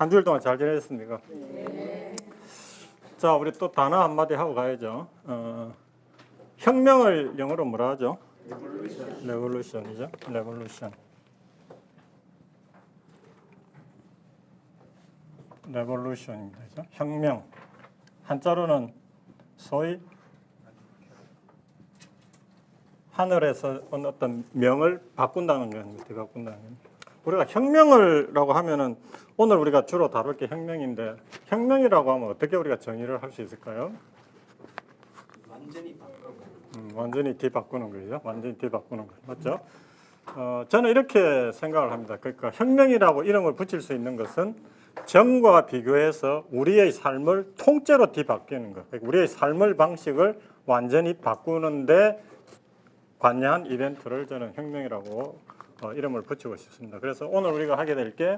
한 주일 동안 잘 지내셨습니까? 네. 자, 우리 또 단어 한마디 하고 가야죠. 혁명을 영어로 뭐라 하죠? 레볼루션이죠. 레볼루션. 레볼루션입니다. 그죠? 혁명. 한자로는 소위 하늘에서 온 어떤 명을 바꾼다는 겁니다. 바꾼다는 겁니다. 우리가 혁명을라고 하면은 오늘 우리가 주로 다룰 게 혁명인데 혁명이라고 하면 어떻게 우리가 정의를 할 수 있을까요? 완전히 바꾸는 완전히 뒤바꾸는 거죠. 완전히 뒤바꾸는 거 맞죠? 저는 이렇게 생각을 합니다. 그러니까 혁명이라고 이름을 붙일 수 있는 것은 전과 비교해서 우리의 삶을 통째로 뒤바뀌는 것. 그러니까 우리의 삶의 방식을 완전히 바꾸는데 관여한 이벤트를 저는 혁명이라고 이름을 붙이고 싶습니다. 그래서 오늘 우리가 하게 될 게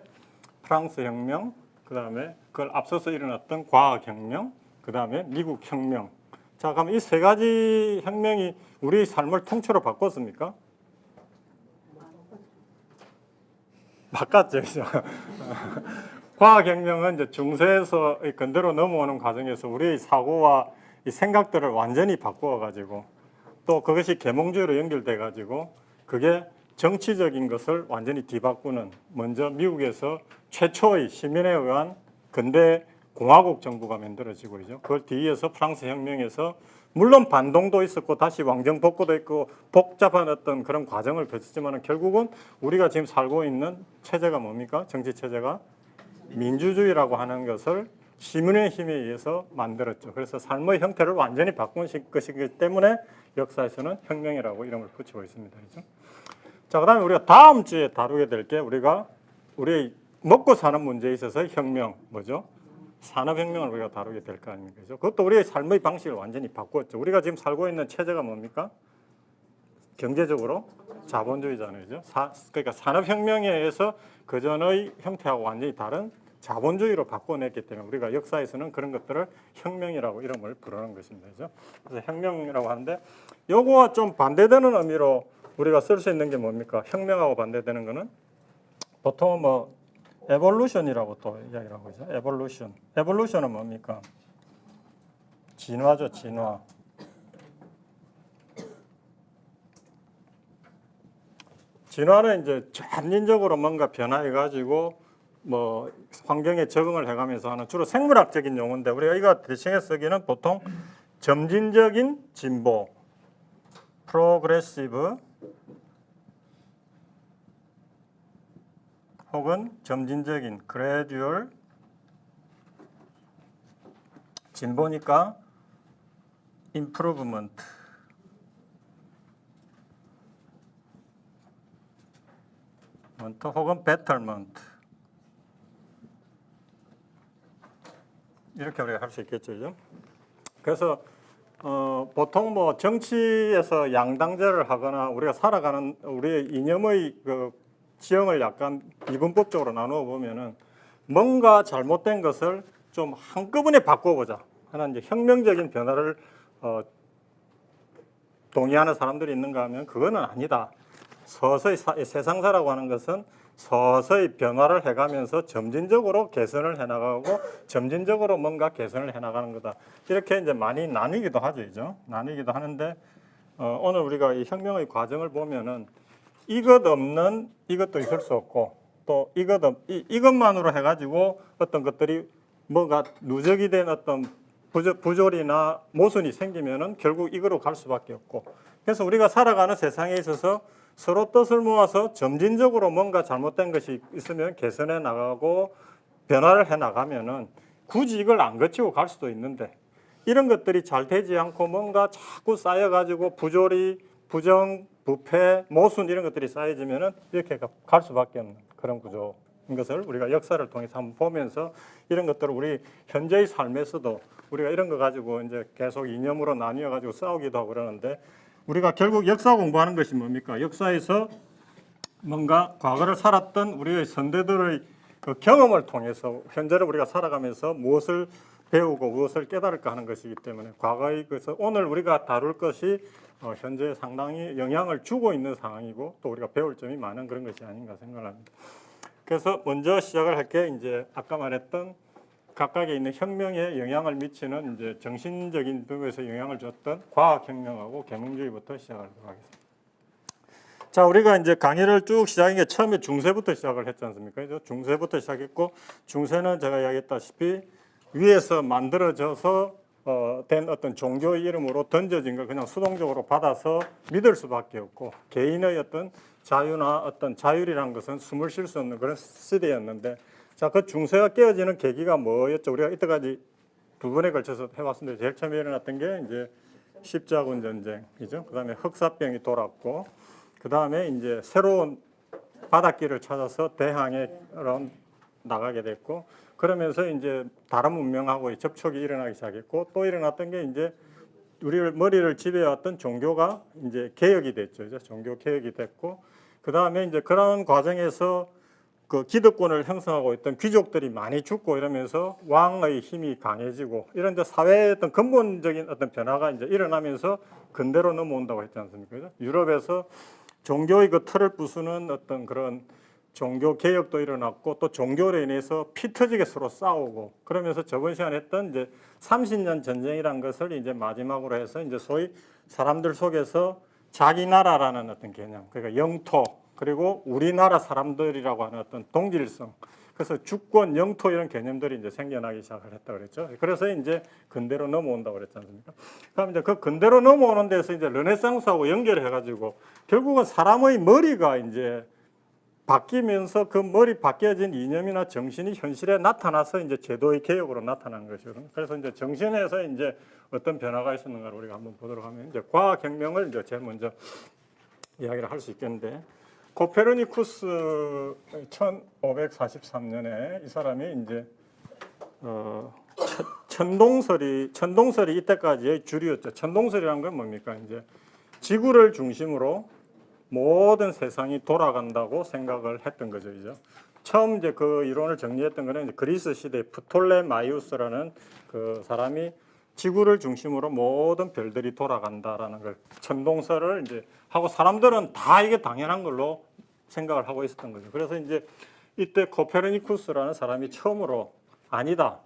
프랑스 혁명, 그 다음에 그걸 앞서서 일어났던 과학혁명, 그 다음에 미국 혁명. 자, 그럼 이 세 가지 혁명이 우리 삶을 통째로 바꿨습니까? 바꿨죠. 과학혁명은 이제 중세에서 근대로 넘어오는 과정에서 우리의 사고와 이 생각들을 완전히 바꾸어가지고 또 그것이 계몽주의로 연결돼가지고 그게 정치적인 것을 완전히 뒤바꾸는 먼저 미국에서 최초의 시민에 의한 근대 공화국 정부가 만들어지고 있죠. 그걸 뒤이어서 프랑스 혁명에서 물론 반동도 있었고 다시 왕정 복구도 있고 복잡한 어떤 그런 과정을 거쳤지만 결국은 우리가 지금 살고 있는 체제가 뭡니까? 정치 체제가 민주주의라고 하는 것을 시민의 힘에 의해서 만들었죠. 그래서 삶의 형태를 완전히 바꾼 것이기 때문에 역사에서는 혁명이라고 이름을 붙이고 있습니다. 그렇죠? 자, 그다음에 우리가 다음 주에 다루게 될 게 우리가 우리 먹고 사는 문제에 있어서 혁명 뭐죠? 산업혁명을 우리가 다루게 될 거 아닙니까? 그죠? 그것도 우리의 삶의 방식을 완전히 바꾸었죠. 우리가 지금 살고 있는 체제가 뭡니까? 경제적으로 자본주의잖아요. 그죠? 그러니까 산업혁명에 의해서 그전의 형태하고 완전히 다른 자본주의로 바꿔냈기 때문에 우리가 역사에서는 그런 것들을 혁명이라고 이름을 부르는 것입니다. 그죠? 그래서 혁명이라고 하는데 요거와 좀 반대되는 의미로 우리가 쓸 수 있는 게 뭡니까? 혁명하고 반대되는 거는 보통 뭐 에볼루션이라고 또 이야기를 하고 있죠. 에볼루션. 에볼루션은 뭡니까? 진화죠, 진화. 진화는 이제 점진적으로 뭔가 변화해가지고 뭐 환경에 적응을 해가면서 하는 주로 생물학적인 용어인데 우리가 이거 대칭해 쓰기는 보통 점진적인 진보, 프로그레시브 혹은 점진적인 gradual 진보니까 improvement 혹은 betterment 이렇게 우리가 할 수 있겠죠. 그죠? 그래서 보통 뭐 정치에서 양당제를 하거나 우리가 살아가는 우리의 이념의 그 지형을 약간 이분법적으로 나누어 보면은 뭔가 잘못된 것을 좀 한꺼번에 바꿔보자 하는 이제 혁명적인 변화를 동의하는 사람들이 있는가 하면 그거는 아니다. 서서히 세상사라고 하는 것은 서서히 변화를 해가면서 점진적으로 개선을 해나가고 점진적으로 뭔가 개선을 해나가는 거다. 이렇게 이제 많이 나뉘기도 하죠, 그죠? 나뉘기도 하는데 오늘 우리가 이 혁명의 과정을 보면은 이것 없는 이것도 있을 수 없고 또 이것만으로 해가지고 어떤 것들이 뭐가 누적이 된 어떤 부조리나 모순이 생기면은 결국 이거로 갈 수밖에 없고 그래서 우리가 살아가는 세상에 있어서 서로 뜻을 모아서 점진적으로 뭔가 잘못된 것이 있으면 개선해 나가고 변화를 해 나가면은 굳이 이걸 안 거치고 갈 수도 있는데 이런 것들이 잘 되지 않고 뭔가 자꾸 쌓여가지고 부조리, 부정, 부패, 모순 이런 것들이 쌓여지면은 이렇게 갈 수밖에 없는 그런 구조인 것을 우리가 역사를 통해서 한번 보면서 이런 것들을 우리 현재의 삶에서도 우리가 이런 거 가지고 이제 계속 이념으로 나뉘어 가지고 싸우기도 하고 그러는데 우리가 결국 역사 공부하는 것이 뭡니까? 역사에서 뭔가 과거를 살았던 우리의 선대들의 그 경험을 통해서 현재를 우리가 살아가면서 무엇을 배우고 무엇을 깨달을까 하는 것이기 때문에 과거의 그래서 오늘 우리가 다룰 것이 현재 상당히 영향을 주고 있는 상황이고 또 우리가 배울 점이 많은 그런 것이 아닌가 생각합니다. 그래서 먼저 시작을 할 게 이제 아까 말했던 각각에 있는 혁명에 영향을 미치는 이제 정신적인 부분에서 영향을 줬던 과학혁명하고 계몽주의부터 시작하도록 하겠습니다. 자, 우리가 이제 강의를 쭉 시작한 게 처음에 중세부터 시작을 했지 않습니까? 그죠? 중세부터 시작했고, 중세는 제가 이야기했다시피 위에서 만들어져서 된 어떤 종교의 이름으로 던져진 걸 그냥 수동적으로 받아서 믿을 수밖에 없고, 개인의 어떤 자유나 어떤 자율이란 것은 숨을 쉴 수 없는 그런 시대였는데, 자, 그 중세가 깨어지는 계기가 뭐였죠? 우리가 이때까지 두 번에 걸쳐서 해왔는데 제일 처음에 일어났던 게 이제 십자군 전쟁이죠. 그다음에 흑사병이 돌았고, 그다음에 이제 새로운 바닷길을 찾아서 대항해 나가게 됐고, 그러면서 이제 다른 문명하고의 접촉이 일어나기 시작했고, 또 일어났던 게 이제 우리를 머리를 지배해왔던 종교가 이제 개혁이 됐죠. 이제 종교 개혁이 됐고, 그다음에 이제 그런 과정에서 그 기득권을 형성하고 있던 귀족들이 많이 죽고 이러면서 왕의 힘이 강해지고 이런 이제 사회의 어떤 근본적인 어떤 변화가 이제 일어나면서 근대로 넘어온다고 했지 않습니까? 그죠? 유럽에서 종교의 그 틀을 부수는 어떤 그런 종교 개혁도 일어났고 또 종교로 인해서 피 터지게 서로 싸우고 그러면서 저번 시간에 했던 이제 30년 전쟁이란 것을 이제 마지막으로 해서 이제 소위 사람들 속에서 자기 나라라는 어떤 개념, 그러니까 영토 그리고 우리나라 사람들이라고 하는 어떤 동질성, 그래서 주권, 영토 이런 개념들이 이제 생겨나기 시작을 했다 그랬죠. 그래서 이제 근대로 넘어온다고 그랬지 않습니까? 그럼 이제 그 근대로 넘어오는 데서 이제 르네상스하고 연결해 가지고 결국은 사람의 머리가 이제 바뀌면서 그 머리 바뀌어진 이념이나 정신이 현실에 나타나서 이제 제도의 개혁으로 나타난 것이거든요. 그래서 이제 정신에서 이제 어떤 변화가 있었는가를 우리가 한번 보도록 하면 이제 과학혁명을 이제 제일 먼저 이야기를 할 수 있겠는데, 코페르니쿠스 1543년에 이 사람이 이제 천동설이 이때까지의 주류였죠. 천동설이라는 건 뭡니까? 이제 지구를 중심으로 모든 세상이 돌아간다고 생각을 했던 거죠. 이제 처음 이제 그 이론을 정리했던 거는 이제 그리스 시대 프톨레마이우스라는 그 사람이 지구를 중심으로 모든 별들이 돌아간다라는 걸 천동설을 이제 하고 사람들은 다 이게 당연한 걸로 생각을 하고 있었던 거죠. 그래서 이제 이때 코페르니쿠스라는 사람이 처음으로 아니다.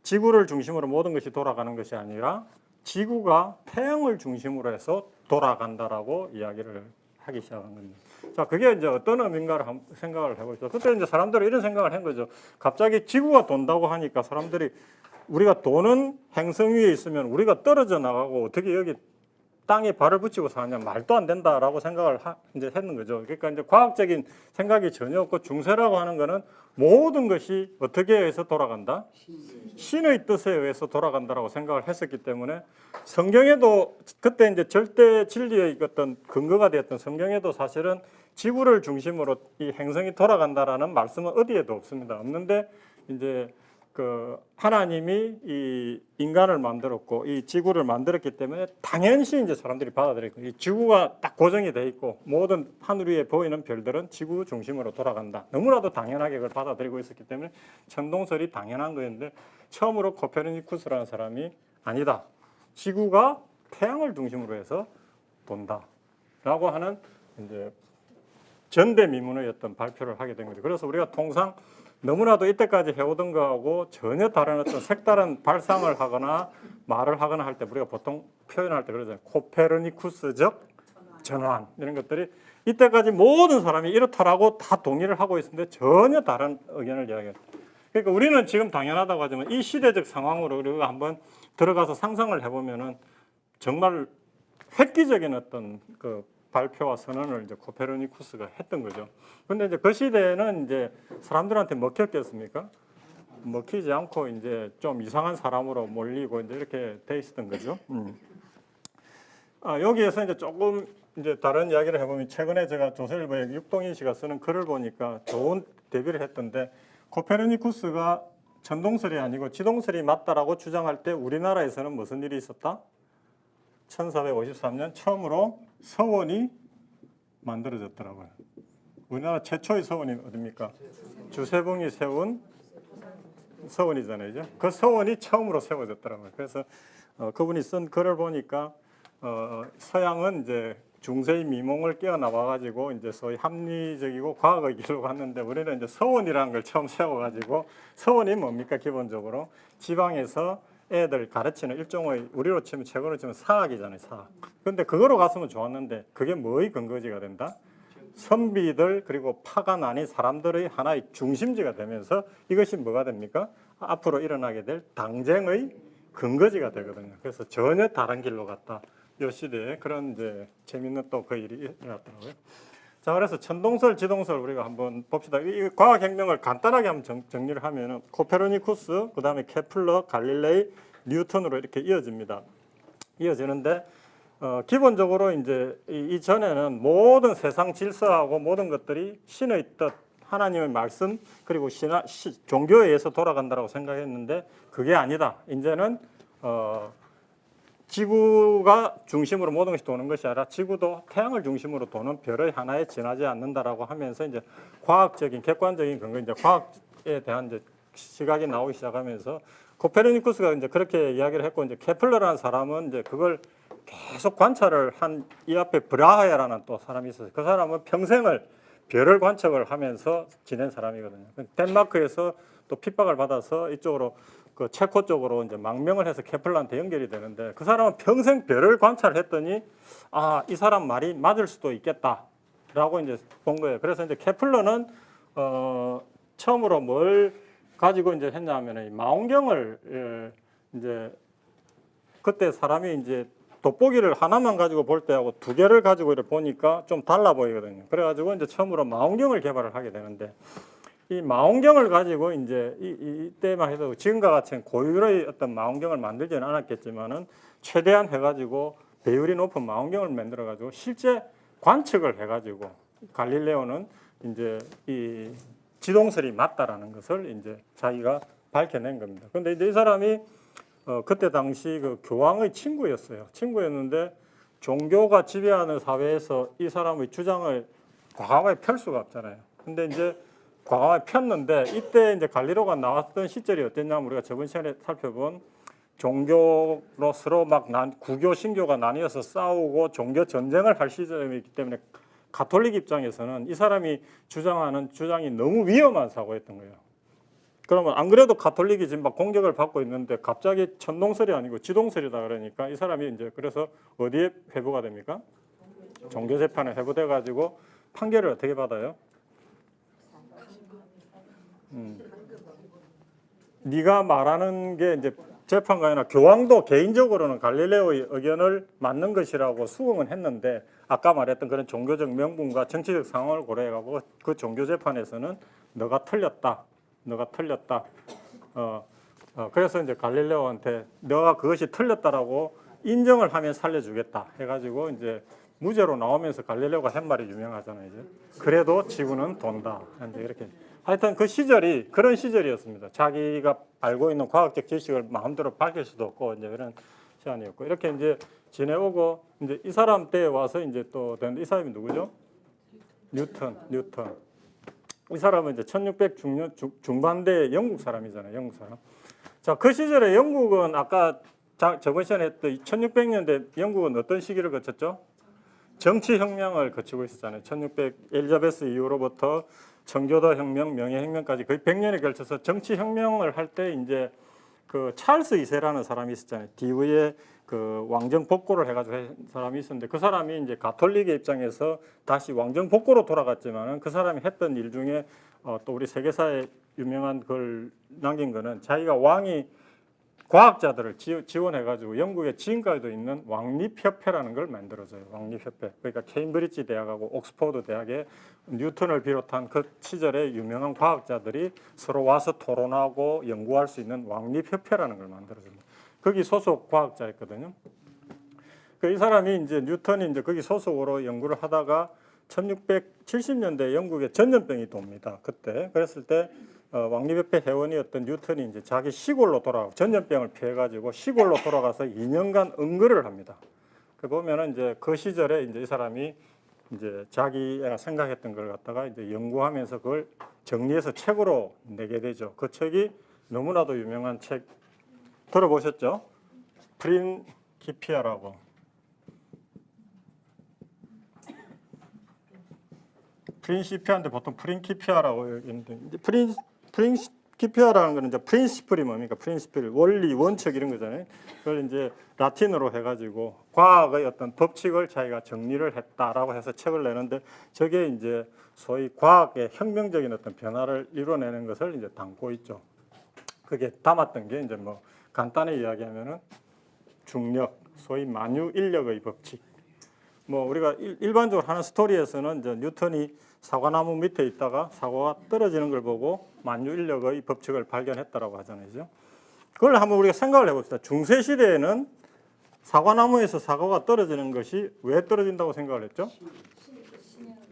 지구를 중심으로 모든 것이 돌아가는 것이 아니라 지구가 태양을 중심으로 해서 돌아간다라고 이야기를 하기 시작한 겁니다. 자, 그게 이제 어떤 의미인가를 생각을 해보죠. 그때 이제 사람들은 이런 생각을 한 거죠. 갑자기 지구가 돈다고 하니까 사람들이 우리가 도는 행성 위에 있으면 우리가 떨어져 나가고 어떻게 여기 땅에 발을 붙이고 사냐, 말도 안 된다라고 생각을 이제 했는 거죠. 그러니까 이제 과학적인 생각이 전혀 없고 중세라고 하는 거는 모든 것이 어떻게 해서 돌아간다? 신의 뜻에 의해서 돌아간다라고 생각을 했었기 때문에 성경에도 그때 이제 절대 진리의 어떤 근거가 되었던 성경에도 사실은 지구를 중심으로 이 행성이 돌아간다라는 말씀은 어디에도 없습니다. 없는데 이제 그 하나님이 이 인간을 만들었고 이 지구를 만들었기 때문에 당연시 이제 사람들이 받아들이고 이 지구가 딱 고정이 돼 있고 모든 하늘 위에 보이는 별들은 지구 중심으로 돌아간다. 너무나도 당연하게 그걸 받아들이고 있었기 때문에 천동설이 당연한 거였는데 처음으로 코페르니쿠스라는 사람이 아니다. 지구가 태양을 중심으로 해서 돈다라고 하는 이제 전대미문의 어떤 발표를 하게 된 거죠. 그래서 우리가 통상 너무나도 이때까지 해오던 거하고 전혀 다른 어떤 색다른 발상을 하거나 말을 하거나 할 때 우리가 보통 표현할 때 그러잖아요. 코페르니쿠스적 전환 이런 것들이 이때까지 모든 사람이 이렇다라고 다 동의를 하고 있었는데 전혀 다른 의견을 이야기해요. 그러니까 우리는 지금 당연하다고 하지만 이 시대적 상황으로 우리가 한번 들어가서 상상을 해보면은 정말 획기적인 어떤 그 발표와 선언을 이제 코페르니쿠스가 했던 거죠. 그런데 이제 그 시대에는 이제 사람들한테 먹혔겠습니까? 먹히지 않고 이제 좀 이상한 사람으로 몰리고 이제 이렇게 돼 있었던 거죠. 여기에서 이제 조금 이제 다른 이야기를 해보면 최근에 제가 조선일보에 육동인 씨가 쓰는 글을 보니까 좋은 대비를 했던데 코페르니쿠스가 천동설이 아니고 지동설이 맞다라고 주장할 때 우리나라에서는 무슨 일이 있었다? 1453년 처음으로 서원이 만들어졌더라고요. 우리나라 최초의 서원이 어디입니까? 주세봉이 세운 서원이잖아요. 그 서원이 처음으로 세워졌더라고요. 그래서 그분이 쓴 글을 보니까 서양은 이제 중세의 미몽을 깨어나와가지고 이제 소위 합리적이고 과학의 길로 갔는데 우리는 이제 서원이라는 걸 처음 세워가지고 서원이 뭡니까 기본적으로 지방에서 애들 가르치는 일종의 우리로 치면 최고로 치면 사학이잖아요 사학. 근데 그거로 갔으면 좋았는데 그게 뭐의 근거지가 된다? 선비들 그리고 파가 아닌 사람들의 하나의 중심지가 되면서 이것이 뭐가 됩니까? 앞으로 일어나게 될 당쟁의 근거지가 되거든요. 그래서 전혀 다른 길로 갔다. 이 시대에 그런 이제 재밌는 또 그 일이 일어났더라고요. 자, 그래서 천동설, 지동설 우리가 한번 봅시다. 이 과학혁명을 간단하게 한번 정리를 하면은 코페르니쿠스, 그 다음에 케플러, 갈릴레이, 뉴턴으로 이렇게 이어집니다. 이어지는데 기본적으로 이제 이전에는 모든 세상 질서하고 모든 것들이 신의 뜻, 하나님의 말씀 그리고 종교에 의해서 돌아간다고 생각했는데 그게 아니다. 이제는 지구가 중심으로 모든 것이 도는 것이 아니라 지구도 태양을 중심으로 도는 별의 하나에 지나지 않는다라고 하면서 이제 과학적인 객관적인 근거 이제 과학에 대한 이제 시각이 나오기 시작하면서 코페르니쿠스가 이제 그렇게 이야기를 했고 이제 케플러라는 사람은 이제 그걸 계속 관찰을 한 이 앞에 브라하야라는 또 사람이 있어요. 그 사람은 평생을 별을 관측을 하면서 지낸 사람이거든요. 덴마크에서 또 핍박을 받아서 이쪽으로 그 체코 쪽으로 이제 망명을 해서 케플러한테 연결이 되는데 그 사람은 평생 별을 관찰했더니 아, 이 사람 말이 맞을 수도 있겠다라고 이제 본 거예요. 그래서 이제 케플러는 처음으로 뭘 가지고 이제 했냐면은 망원경을 이제 그때 사람이 이제 돋보기를 하나만 가지고 볼 때하고 두 개를 가지고 이렇게 보니까 좀 달라 보이거든요. 그래가지고 이제 처음으로 망원경을 개발을 하게 되는데 이 망원경을 가지고 이제 이때만 해도 지금과 같은 고율의 어떤 망원경을 만들지는 않았겠지만은 최대한 해가지고 배율이 높은 망원경을 만들어가지고 실제 관측을 해가지고 갈릴레오는 이제 이 지동설이 맞다라는 것을 이제 자기가 밝혀낸 겁니다. 근데 이제 이 사람이 그때 당시 그 교황의 친구였어요. 친구였는데 종교가 지배하는 사회에서 이 사람의 주장을 과감하게 펼 수가 없잖아요. 근데 이제 과감하게 폈는데 이때 이제 갈리로가 나왔던 시절이 어땠냐면 우리가 저번 시간에 살펴본 종교로 서로 막 구교 신교가 나뉘어서 싸우고 종교 전쟁을 할 시점이기 때문에 가톨릭 입장에서는 이 사람이 주장하는 주장이 너무 위험한 사고였던 거예요. 그러면 안 그래도 가톨릭이 지금 막 공격을 받고 있는데 갑자기 천동설이 아니고 지동설이다 그러니까 이 사람이 이제 그래서 어디에 회부가 됩니까? 종교재판에 회부돼 가지고 판결을 어떻게 받아요? 네가 말하는 게 이제 재판가 아니라 교황도 개인적으로는 갈릴레오의 의견을 맞는 것이라고 수긍은 했는데 아까 말했던 그런 종교적 명분과 정치적 상황을 고려해가고 그 종교 재판에서는 너가 틀렸다. 그래서 이제 갈릴레오한테 너가 그것이 틀렸다라고 인정을 하면 살려주겠다 해가지고 이제 무죄로 나오면서 갈릴레오가 한 말이 유명하잖아요. 이제 그래도 지구는 돈다. 이제 이렇게 하여튼 그 시절이 그런 시절이었습니다. 자기가 알고 있는 과학적 지식을 마음대로 밝힐 수도 없고 이제 그런 시간이었고 이렇게 이제 지내오고 이제 이 사람 때에 와서 이제 또 되는데 이 사람이 누구죠? 뉴턴. 이 사람은 이제 1600 중반대 영국 사람이잖아요. 영국 사람. 자, 그 시절에 영국은 아까 저번 시간에 했던 1600년대 영국은 어떤 시기를 거쳤죠? 정치 혁명을 거치고 있었잖아요. 1600 엘리자베스 이후로부터 청교도 혁명, 명예혁명까지 거의 100년에 걸쳐서 정치 혁명을 할 때 이제 그 찰스 2세라는 사람이 있었잖아요. 뒤에 그 왕정 복고를 해가지고 한 사람이 있었는데 그 사람이 이제 가톨릭의 입장에서 다시 왕정 복고로 돌아갔지만은 그 사람이 했던 일 중에 또 우리 세계사에 유명한 걸 남긴 거는 자기가 왕이 과학자들을 지원해가지고 영국에 지금까지도 있는 왕립협회라는 걸 만들어줘요. 왕립협회. 그러니까 케임브리지 대학하고 옥스퍼드 대학에 뉴턴을 비롯한 그 시절의 유명한 과학자들이 서로 와서 토론하고 연구할 수 있는 왕립협회라는 걸 만들어줍니다. 거기 소속 과학자였거든요. 이 사람이 이제 뉴턴이 이제 거기 소속으로 연구를 하다가 1670년대 영국에 전염병이 돕니다. 그때 그랬을 때 왕립협회 회원이었던 뉴턴이 이제 자기 시골로 돌아가고 전염병을 피해가지고 시골로 돌아가서 2년간 응거를 합니다. 그 보면은 이제 그 시절에 이제 이 사람이 이제 자기가 생각했던 걸 갖다가 이제 연구하면서 그걸 정리해서 책으로 내게 되죠. 그 책이 너무나도 유명한 책 들어보셨죠? 프린키피아라고. 프린시피아인데 보통 프린키피아라고 있는데 이제 프린키피아라는 거는 이제 프린시플이 뭡니까? 프린시플 원리, 원칙 이런 거잖아요. 그걸 이제 라틴어로 해가지고 과학의 어떤 법칙을 자기가 정리를 했다라고 해서 책을 내는데 저게 이제 소위 과학의 혁명적인 어떤 변화를 이뤄내는 것을 이제 담고 있죠. 그게 담았던 게 이제 뭐 간단히 이야기하면은 중력, 소위 만유인력의 법칙. 뭐 우리가 일반적으로 하는 스토리에서는 이제 뉴턴이 사과나무 밑에 있다가 사과가 떨어지는 걸 보고 만유인력의 법칙을 발견했다라고 하잖아요. 그죠? 그걸 한번 우리가 생각을 해봅시다. 중세 시대에는 사과나무에서 사과가 떨어지는 것이 왜 떨어진다고 생각을 했죠?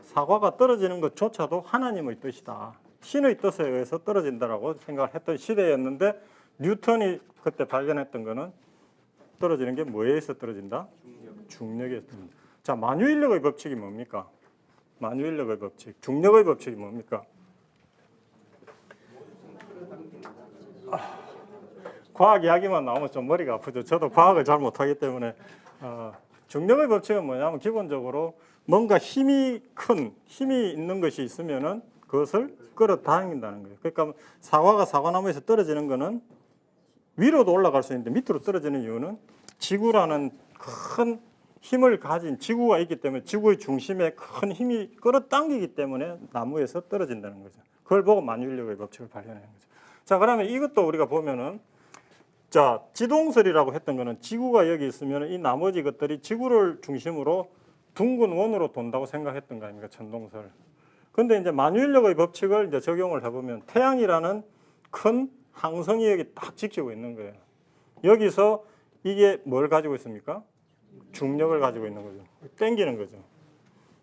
사과가 떨어지는 것조차도 하나님의 뜻이다. 신의 뜻에 의해서 떨어진다라고 생각을 했던 시대였는데 뉴턴이 그때 발견했던 거는 떨어지는 게 뭐에 의해서 떨어진다? 중력에 떨어진다. 자, 만유인력의 법칙이 뭡니까? 만유인력의 법칙, 중력의 법칙이 뭡니까? 과학 이야기만 나오면 좀 머리가 아프죠. 저도 과학을 잘 못하기 때문에 중력의 법칙은 뭐냐면 기본적으로 뭔가 힘이 있는 것이 있으면은 그것을 끌어당긴다는 거예요. 그러니까 사과가 사과나무에서 떨어지는 거는 위로도 올라갈 수 있는데 밑으로 떨어지는 이유는 지구라는 큰 힘을 가진 지구가 있기 때문에 지구의 중심에 큰 힘이 끌어당기기 때문에 나무에서 떨어진다는 거죠. 그걸 보고 만유인력의 법칙을 발견하는 거죠. 자, 그러면 이것도 우리가 보면은 자, 지동설이라고 했던 거는 지구가 여기 있으면 이 나머지 것들이 지구를 중심으로 둥근 원으로 돈다고 생각했던 거 아닙니까? 천동설. 근데 이제 만유인력의 법칙을 이제 적용을 해보면 태양이라는 큰 항성이 여기 딱 지키고 있는 거예요. 여기서 이게 뭘 가지고 있습니까? 중력을 가지고 있는 거죠. 땡기는 거죠.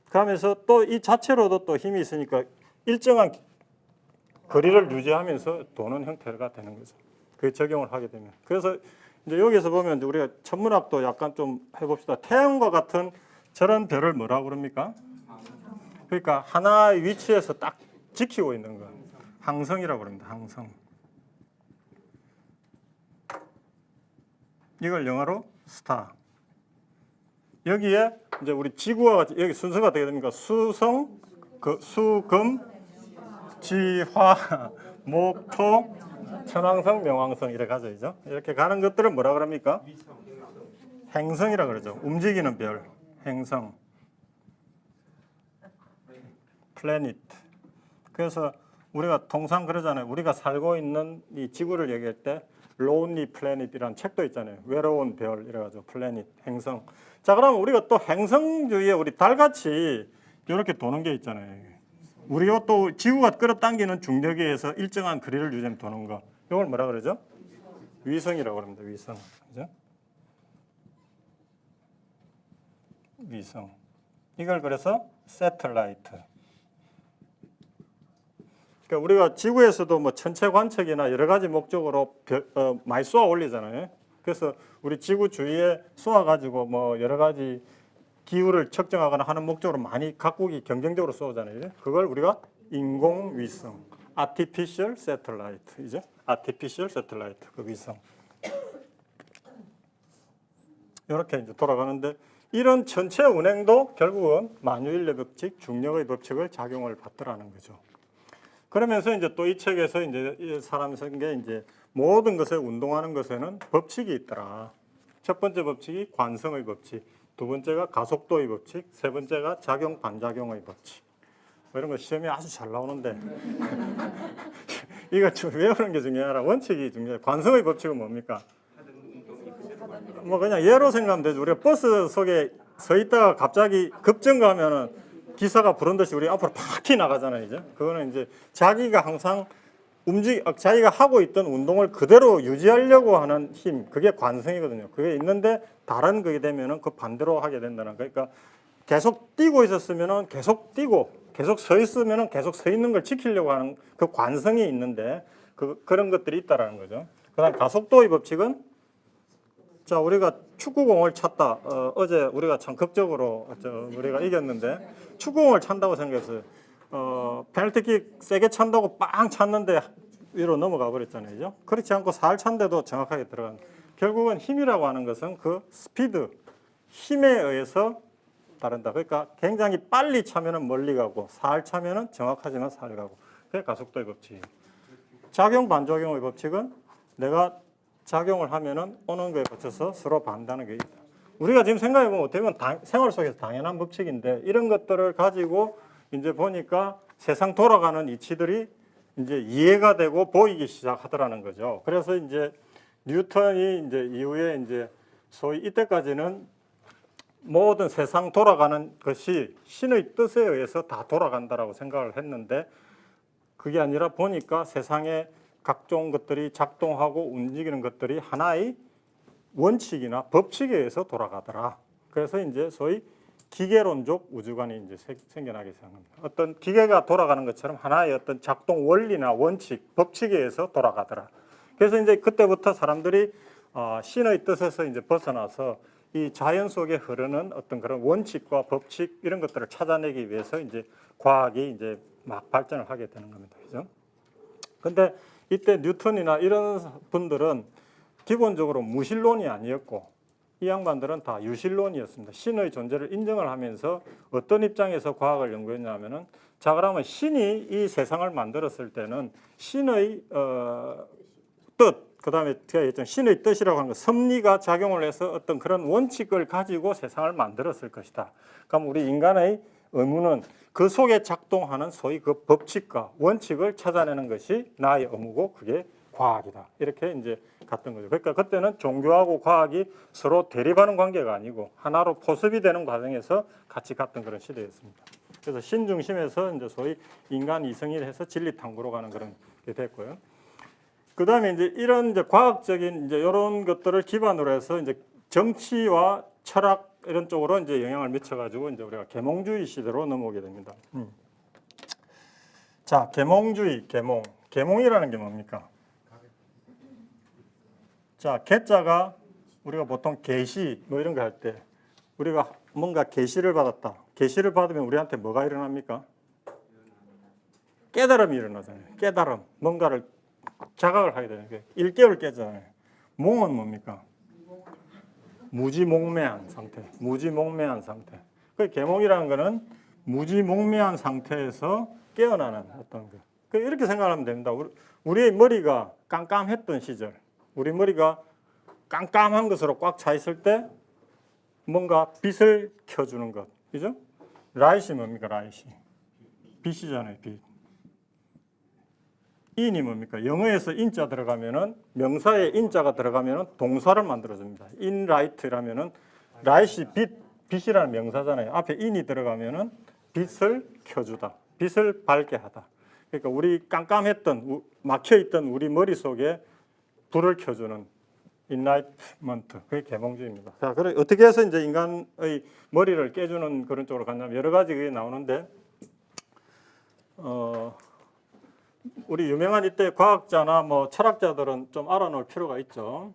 그러면서 또 이 자체로도 또 힘이 있으니까 일정한 거리를 유지하면서 도는 형태가 되는 거죠. 그 적용을 하게 되면. 그래서 이제 여기서 보면 우리가 천문학도 약간 좀 해봅시다. 태양과 같은 저런 별을 뭐라고 그럽니까? 그러니까 하나의 위치에서 딱 지키고 있는 거. 항성이라고 그럽니다. 항성. 이걸 영어로 스타. 여기에 이제 우리 지구와 같이 여기 순서가 어떻게 됩니까? 수성, 수금, 지화, 목, 토, 천왕성, 명왕성 이렇게 가져야죠. 이렇게 가는 것들을 뭐라 그럽니까? 행성이라 그러죠. 움직이는 별, 행성, 플래닛. 그래서 우리가 통상 그러잖아요. 우리가 살고 있는 이 지구를 얘기할 때 Lonely Planet이라는 책도 있잖아요. 외로운 별 이래가지고 플래닛, 행성. 자, 그러면 우리가 또 행성 주위에 우리 달같이 이렇게 도는 게 있잖아요. 우리가 또 지구가 끌어당기는 중력에 의해서 일정한 거리를 유지하면 도는 거. 이걸 뭐라 그러죠? 위성이라고 합니다. 위성. 그죠? 위성. 이걸 그래서 새틀라이트. 그러니까 우리가 지구에서도 뭐 천체 관측이나 여러 가지 목적으로 많이 쏘아 올리잖아요. 그래서 우리 지구 주위에 쏘아 가지고 뭐 여러 가지 기후를 측정하거나 하는 목적으로 많이 각국이 경쟁적으로 쏘잖아요. 그걸 우리가 인공위성, artificial satellite, 이제 artificial satellite 그 위성. 이렇게 이제 돌아가는데 이런 전체 운행도 결국은 만유인력 법칙, 중력의 법칙을 작용을 받더라는 거죠. 그러면서 이제 또 이 책에서 이제 이 사람이 쓴 게 이제 모든 것에 운동하는 것에는 법칙이 있더라. 첫 번째 법칙이 관성의 법칙, 두 번째가 가속도의 법칙, 세 번째가 작용 반작용의 법칙. 뭐 이런 거 시험에 아주 잘 나오는데 이거 좀 외우는 게 중요하라. 원칙이 중요해. 관성의 법칙은 뭡니까? 뭐 그냥 예로 생각하면 되죠. 우리가 버스 속에 서 있다가 갑자기 급정거하면은 기사가 부른 듯이 우리 앞으로 팍 튀어나가잖아요. 이제 그거는 이제 자기가 항상 자기가 하고 있던 운동을 그대로 유지하려고 하는 힘, 그게 관성이거든요. 그게 있는데 다른 그게 되면은 그 반대로 하게 된다는 거예요. 그러니까 계속 뛰고 있었으면은 계속 뛰고, 계속 서 있으면은 계속 서 있는 걸 지키려고 하는 그 관성이 있는데 그런 것들이 있다라는 거죠. 그다음 가속도의 법칙은 자, 우리가 축구공을 찼다. 어제 우리가 참 극적으로 우리가 이겼는데 축구공을 찬다고 생각했어요. 페널티킥 세게 찬다고 빵 찼는데 위로 넘어가 버렸잖아요. 그죠? 그렇지 않고 살 찬데도 정확하게 들어간. 결국은 힘이라고 하는 것은 그 스피드, 힘에 의해서 다른다. 그러니까 굉장히 빨리 차면은 멀리 가고 살 차면은 정확하지만 살 가고. 그게 가속도의 법칙이에요. 작용 반작용의 법칙은 내가 작용을 하면은 오는 거에 거쳐서 서로 반대하는 게 있다. 우리가 지금 생각해 보면 어떻게 보면 생활 속에서 당연한 법칙인데 이런 것들을 가지고 이제 보니까 세상 돌아가는 이치들이 이제 이해가 되고 보이기 시작하더라는 거죠. 그래서 이제 뉴턴이 이제 이후에 이제 소위 이때까지는 모든 세상 돌아가는 것이 신의 뜻에 의해서 다 돌아간다라고 생각을 했는데 그게 아니라 보니까 세상에 각종 것들이 작동하고 움직이는 것들이 하나의 원칙이나 법칙에 의해서 돌아가더라. 그래서 이제 소위 기계론적 우주관이 이제 생겨나기 시작합니다. 어떤 기계가 돌아가는 것처럼 하나의 어떤 작동 원리나 원칙, 법칙에 의해서 돌아가더라. 그래서 이제 그때부터 사람들이 신의 뜻에서 이제 벗어나서 이 자연 속에 흐르는 어떤 그런 원칙과 법칙 이런 것들을 찾아내기 위해서 이제 과학이 이제 막 발전을 하게 되는 겁니다. 그죠? 근데 이때 뉴턴이나 이런 분들은 기본적으로 무신론이 아니었고 이 양반들은 다 유신론이었습니다. 신의 존재를 인정을 하면서 어떤 입장에서 과학을 연구했냐면은 자 그러면 신이 이 세상을 만들었을 때는 신의 뜻, 그다음에 제가 했던 신의 뜻이라고 하는 거 섭리가 작용을 해서 어떤 그런 원칙을 가지고 세상을 만들었을 것이다. 그럼 우리 인간의 의무는 그 속에 작동하는 소위 그 법칙과 원칙을 찾아내는 것이 나의 의무고 그게 과학이다. 이렇게 이제 갔던 거죠. 그러니까 그때는 종교하고 과학이 서로 대립하는 관계가 아니고 하나로 포섭이 되는 과정에서 같이 갔던 그런 시대였습니다. 그래서 신 중심에서 이제 소위 인간 이성을 해서 진리 탐구로 가는 그런 게 됐고요. 그다음에 이제 이런 이제 과학적인 이제 이런 것들을 기반으로 해서 이제 정치와 철학 이런 쪽으로 이제 영향을 미쳐가지고 이제 우리가 계몽주의 시대로 넘어오게 됩니다. 자, 계몽주의, 계몽이라는 게 뭡니까? 자, 계자가 우리가 보통 계시 뭐 이런 거 할 때 우리가 뭔가 계시를 받았다. 계시를 받으면 우리한테 뭐가 일어납니까? 깨달음이 일어나잖아요. 깨달음, 뭔가를 자각을 하게 되는 게 1개월 깨잖아요. 몽은 뭡니까? 무지몽매한 상태. 무지몽매한 상태. 그 계몽이라는 거는 무지몽매한 상태에서 깨어나는 어떤 거. 이렇게 생각하면 됩니다. 우리의 머리가 깜깜했던 시절, 우리 머리가 깜깜한 것으로 꽉 차 있을 때 뭔가 빛을 켜주는 것, 그죠? 라이시 뭡니까? 라이시 빛이잖아요. 빛. 인이 뭡니까? 영어에서 인자 들어가면은 명사에 인자가 들어가면은 동사를 만들어줍니다. 인라이트라면은 라이시 빛이라는 명사잖아요. 앞에 인이 들어가면은 빛을 켜주다, 빛을 밝게 하다. 그러니까 우리 깜깜했던 막혀있던 우리 머릿속에 불을 켜주는 인라이트먼트, 그게 계몽주의입니다. 자, 그래 어떻게 해서 이제 인간의 머리를 깨주는 그런 쪽으로 갔냐면 여러 가지 그게 나오는데 우리 유명한 이때 과학자나 뭐 철학자들은 좀 알아놓을 필요가 있죠.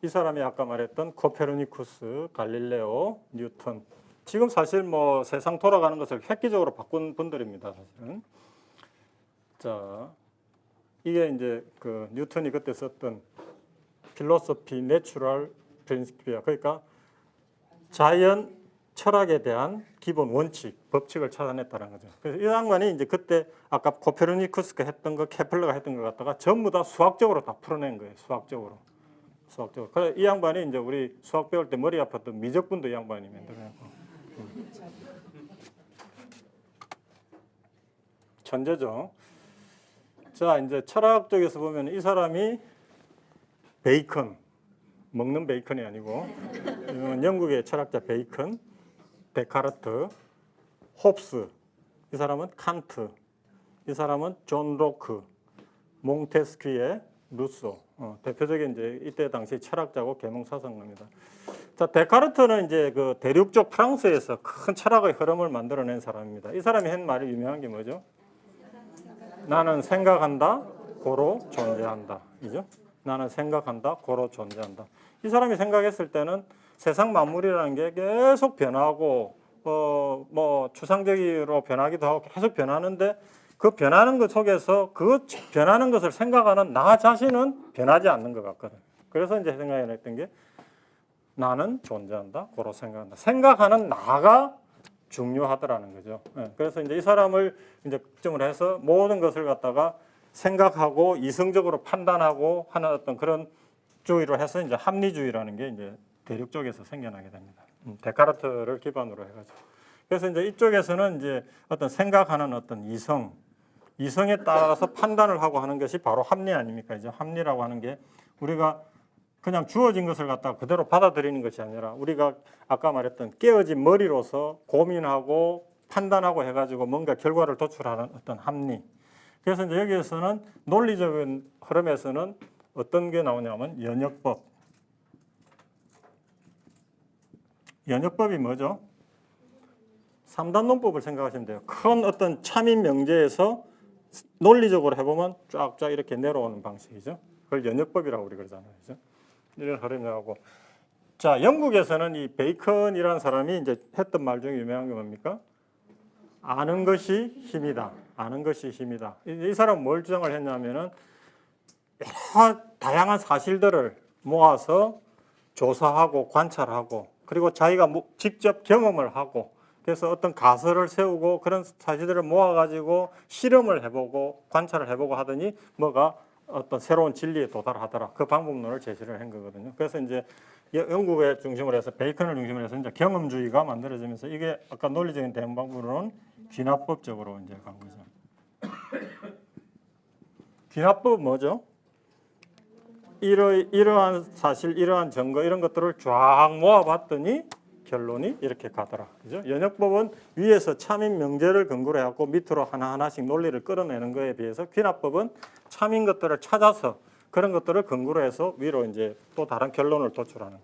이 사람이 아까 말했던 코페르니쿠스, 갈릴레오, 뉴턴. 지금 사실 뭐 세상 돌아가는 것을 획기적으로 바꾼 분들입니다, 사실은. 자, 이게 이제 그 뉴턴이 그때 썼던 필로소피 내추럴 프린시피아, 그러니까 자연 철학에 대한 기본 원칙, 법칙을 찾아냈다는 거죠. 그래서 이 양반이 이제 그때 아까 코페르니쿠스가 했던 거, 케플러가 했던 거 갖다가 전부 다 수학적으로 다 풀어낸 거예요. 수학적으로. 그래서 이 양반이 이제 우리 수학 배울 때 머리 아팠던 미적분도 이 양반이 만들어냈고. 천재죠. 자, 이제 철학 쪽에서 보면 이 사람이 베이컨, 먹는 베이컨이 아니고 영국의 철학자 베이컨, 데카르트, 홉스, 이 사람은 칸트, 이 사람은 존 로크, 몽테스큐에 루소, 대표적인 이제 이때 당시 철학자고 계몽 사상가입니다. 자, 데카르트는 이제 그 대륙적 프랑스에서 큰 철학의 흐름을 만들어낸 사람입니다. 이 사람이 한 말이 유명한 게 뭐죠? 나는 생각한다, 고로 존재한다. 이죠? 나는 생각한다, 고로 존재한다. 이 사람이 생각했을 때는 세상 만물이라는 게 계속 변하고 뭐 추상적으로 변하기도 하고 계속 변하는데 그 변하는 것 속에서 그 변하는 것을 생각하는 나 자신은 변하지 않는 것 같거든. 그래서 이제 생각해냈던 게 나는 존재한다. 고로 생각한다. 생각하는 나가 중요하더라는 거죠. 예, 그래서 이제 이 사람을 이제 특정을 해서 모든 것을 갖다가 생각하고 이성적으로 판단하고 하는 어떤 그런 주의로 해서 이제 합리주의라는 게 이제 대륙 쪽에서 생겨나게 됩니다. 데카르트를 기반으로 해가지고. 그래서 이제 이쪽에서는 이제 어떤 생각하는 어떤 이성에 따라서 판단을 하고 하는 것이 바로 합리 아닙니까? 이제 합리라고 하는 게 우리가 그냥 주어진 것을 갖다가 그대로 받아들이는 것이 아니라 우리가 아까 말했던 깨어진 머리로서 고민하고 판단하고 해가지고 뭔가 결과를 도출하는 어떤 합리. 그래서 이제 여기에서는 논리적인 흐름에서는 어떤 게 나오냐면 연역법. 연역법이 뭐죠? 3단 논법을 생각하시면 돼요. 큰 어떤 참인 명제에서 논리적으로 해보면 쫙쫙 이렇게 내려오는 방식이죠. 그걸 연역법이라고 우리 그러잖아요. 그죠? 이런 흐름이 나오고. 자, 영국에서는 이 베이컨이라는 사람이 이제 했던 말 중에 유명한 게 뭡니까? 아는 것이 힘이다. 아는 것이 힘이다. 이 사람은 뭘 주장을 했냐면은 여러 다양한 사실들을 모아서 조사하고 관찰하고 그리고 자기가 직접 경험을 하고 그래서 어떤 가설을 세우고 그런 사실들을 모아가지고 실험을 해보고 관찰을 해보고 하더니 뭐가 어떤 새로운 진리에 도달하더라. 그 방법론을 제시를 한 거거든요. 그래서 이제 영국의 중심으로 해서 베이컨을 중심으로 해서 이제 경험주의가 만들어지면서 이게 아까 논리적인 대응 방법으로는 귀납법적으로 이제 간 거죠. 귀납법은 뭐죠? 이러한 사실, 이러한 증거 이런 것들을 쫙 모아봤더니 결론이 이렇게 가더라. 그죠? 연역법은 위에서 참인 명제를 근거로 해갖고 밑으로 하나하나씩 논리를 끌어내는 거에 비해서 귀납법은 참인 것들을 찾아서 그런 것들을 근거로 해서 위로 이제 또 다른 결론을 도출하는.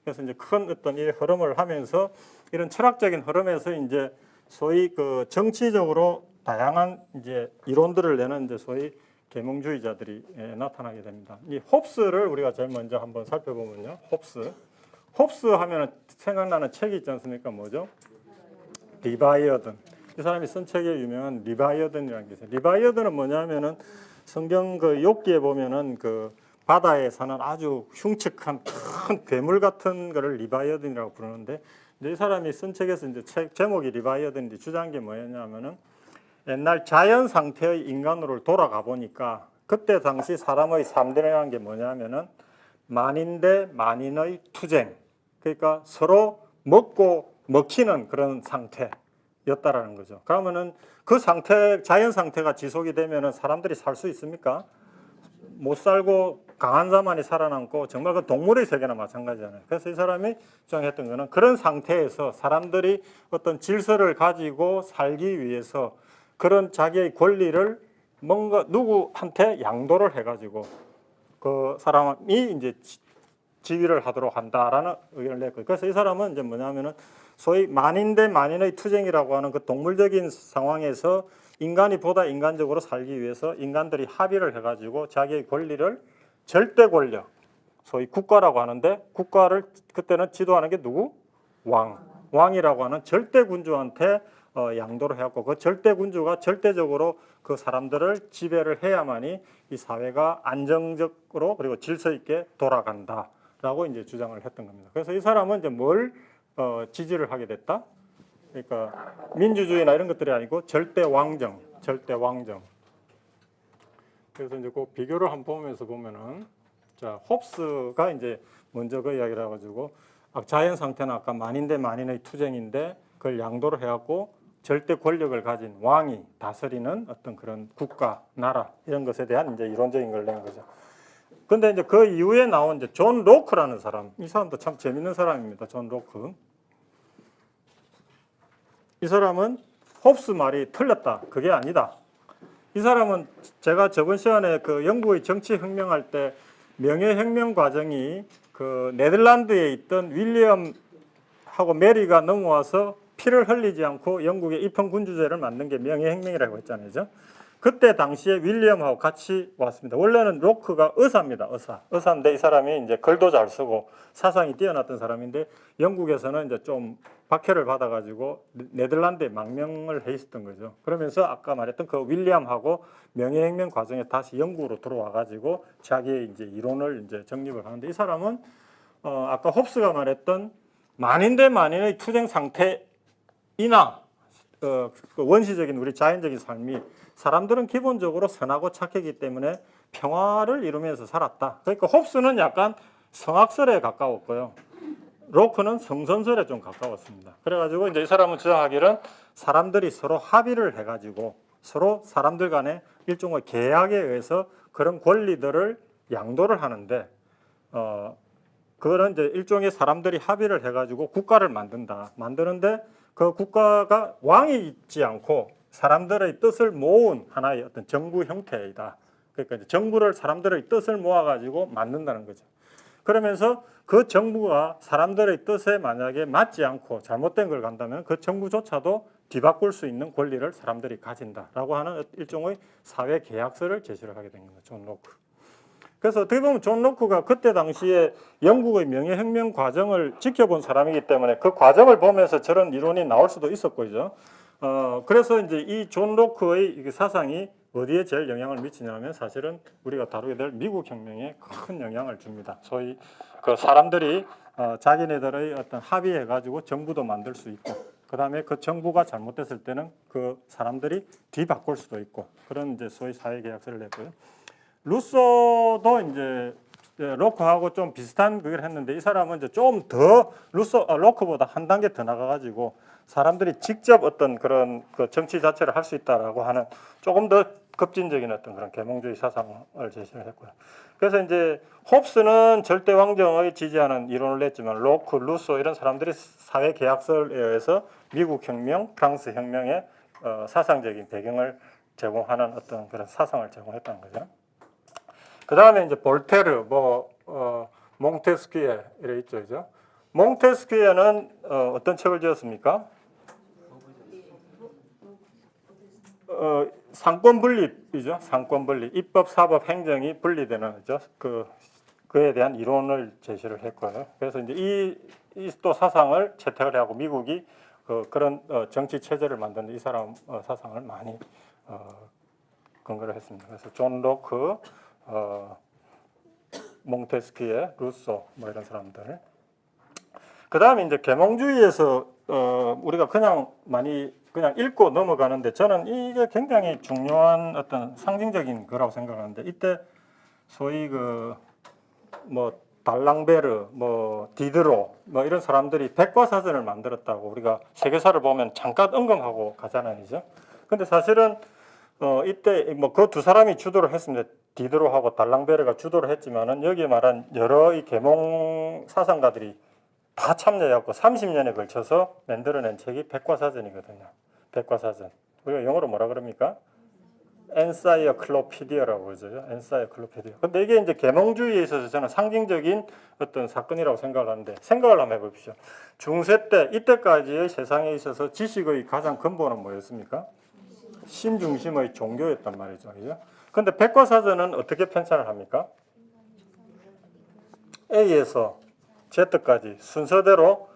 그래서 이제 큰 어떤 이 흐름을 하면서 이런 철학적인 흐름에서 이제 소위 그 정치적으로 다양한 이제 이론들을 내는 이제 소위 계몽주의자들이 나타나게 됩니다. 이 홉스를 우리가 제일 먼저 한번 살펴보면요. 홉스 하면 생각나는 책이 있지 않습니까? 뭐죠? 리바이어든. 이 사람이 쓴 책에 유명한 리바이어든이라는 게 있어요. 리바이어든은 뭐냐면은 성경 그 욥기에 보면은 그 바다에 사는 아주 흉측한 큰 괴물 같은 거를 리바이어든이라고 부르는데 이 사람이 쓴 책에서 이제 책 제목이 리바이어든인데 주장한 게 뭐였냐면은 옛날 자연 상태의 인간으로 돌아가 보니까 그때 당시 사람의 삶이라는 게 뭐냐면은 만인 대 만인의 투쟁. 그러니까 서로 먹고 먹히는 그런 상태였다라는 거죠. 그러면은 그 상태, 자연 상태가 지속이 되면은 사람들이 살 수 있습니까? 못 살고 강한 자만이 살아남고 정말 그 동물의 세계나 마찬가지잖아요. 그래서 이 사람이 주장했던 거는 그런 상태에서 사람들이 어떤 질서를 가지고 살기 위해서 그런 자기의 권리를 뭔가 누구한테 양도를 해가지고 그 사람이 이제 지휘를 하도록 한다라는 의견을 냈고, 그래서 이 사람은 이제 뭐냐면은 소위 만인 대 만인의 투쟁이라고 하는 그 동물적인 상황에서 인간이 보다 인간적으로 살기 위해서 인간들이 합의를 해가지고 자기의 권리를 절대 권력, 소위 국가라고 하는데 국가를 그때는 지도하는 게 누구? 왕이라고 하는 절대 군주한테 양도를 해갖고 그 절대 군주가 절대적으로 그 사람들을 지배를 해야만이 이 사회가 안정적으로 그리고 질서 있게 돌아간다라고 이제 주장을 했던 겁니다. 그래서 이 사람은 이제 뭘 지지를 하게 됐다? 그러니까 민주주의나 이런 것들이 아니고 절대 왕정. 그래서 이제 그 비교를 한번 보면서 보면은 자 홉스가 이제 먼저 그 이야기를 해가지고 자연 상태는 아까 만인 대 만인의 투쟁인데 그걸 양도를 해갖고 절대 권력을 가진 왕이 다스리는 어떤 그런 국가, 나라 이런 것에 대한 이제 이론적인 걸 낸 거죠. 근데 이제 그 이후에 나온 이제 존 로크라는 사람, 이 사람도 참 재밌는 사람입니다. 존 로크. 이 사람은 홉스 말이 틀렸다. 그게 아니다. 이 사람은 제가 저번 시간에 그 영국의 정치 혁명할 때 명예혁명 과정이 그 네덜란드에 있던 윌리엄하고 메리가 넘어와서 피를 흘리지 않고 영국에 입헌군주제를 만든 게 명예혁명이라고 했잖아요. 그때 당시에 윌리엄하고 같이 왔습니다. 원래는 로크가 의사입니다. 의사인데 이 사람이 이제 글도 잘 쓰고 사상이 뛰어났던 사람인데 영국에서는 이제 좀 박해를 받아가지고 네덜란드에 망명을 해 있었던 거죠. 그러면서 아까 말했던 그 윌리엄하고 명예혁명 과정에 다시 영국으로 들어와가지고 자기의 이제 이론을 이제 정립을 하는데 이 사람은 아까 홉스가 말했던 만인 대 만인의 투쟁 상태이나 그 원시적인 우리 자연적인 삶이 사람들은 기본적으로 선하고 착하기 때문에 평화를 이루면서 살았다. 그러니까 홉스는 약간 성악설에 가까웠고요. 로크는 성선설에 좀 가까웠습니다. 그래가지고 이제 이 사람은 주장하기는 사람들이 서로 합의를 해가지고 서로 사람들 간의 일종의 계약에 의해서 그런 권리들을 양도를 하는데 그거는 이제 일종의 사람들이 합의를 해가지고 국가를 만드는데 그 국가가 왕이 있지 않고 사람들의 뜻을 모은 하나의 어떤 정부 형태이다. 그러니까 이제 정부를 사람들의 뜻을 모아가지고 만든다는 거죠. 그러면서 그 정부가 사람들의 뜻에 만약에 맞지 않고 잘못된 걸 간다면 그 정부조차도 뒤바꿀 수 있는 권리를 사람들이 가진다라고 하는 일종의 사회 계약서를 제시를 하게 된 겁니다. 존 로크. 그래서 어떻게 보면 존 로크가 그때 당시에 영국의 명예혁명 과정을 지켜본 사람이기 때문에 그 과정을 보면서 저런 이론이 나올 수도 있었고요. 그래서 이제 이 존 로크의 사상이 어디에 제일 영향을 미치냐면 사실은 우리가 다루게 될 미국 혁명에 큰 영향을 줍니다. 소위 그 사람들이 자기네들의 어떤 합의해 가지고 정부도 만들 수 있고 그다음에 그 정부가 잘못됐을 때는 그 사람들이 뒤바꿀 수도 있고 그런 이제 소위 사회 계약서를 냈고요. 루소도 이제 로크하고 좀 비슷한 그걸 했는데 이 사람은 이제 좀 더 로크보다 한 단계 더 나가가지고 사람들이 직접 어떤 그런 그 정치 자체를 할 수 있다라고 하는 조금 더 급진적인 어떤 그런 계몽주의 사상을 제시를 했고요. 그래서 이제 홉스는 절대 왕정을 지지하는 이론을 냈지만 로크, 루소 이런 사람들이 사회 계약서에 의해서 미국 혁명, 프랑스 혁명의 사상적인 배경을 제공하는 어떤 그런 사상을 제공했다는 거죠. 그 다음에 이제 볼테르, 몽테스키에 이래 있죠, 그죠? 몽테스키에는 어떤 책을 지었습니까? 상권 분립이죠. 상권 분립, 입법, 사법, 행정이 분리되는 거죠. 그에 대한 이론을 제시를 했고요. 그래서 이제 이 또 사상을 채택을 하고 미국이 그런 정치 체제를 만드는 이 사람 사상을 많이 근거를 했습니다. 그래서 존 로크, 몽테스키에, 루소 뭐 이런 사람들. 그 다음에 이제 계몽주의에서 우리가 그냥 읽고 넘어가는데 저는 이게 굉장히 중요한 어떤 상징적인 거라고 생각하는데 이때 소위 달랑베르, 디드로 이런 사람들이 백과사전을 만들었다고 우리가 세계사를 보면 잠깐 언급하고 가잖아요, 그죠? 근데 사실은 이때 그 두 사람이 주도를 했습니다. 디드로하고 달랑베르가 주도를 했지만은 여기에 말한 여러 이 계몽 사상가들이 다 참여해갖고 30년에 걸쳐서 만들어낸 책이 백과사전이거든요. 백과사전. 우리가 영어로 뭐라 그럽니까? 엔사이어클로피디어라고 그러죠. 엔사이어클로피디어. 근데 이게 이제 계몽주의에 있어서 저는 상징적인 어떤 사건이라고 생각하는데 생각을 한번 해봅시오. 중세 때 이때까지의 세상에 있어서 지식의 가장 근본은 뭐였습니까? 신중심의 종교였단 말이죠. 그죠? 근데 백과사전은 어떻게 편찬을 합니까? A에서 Z까지 순서대로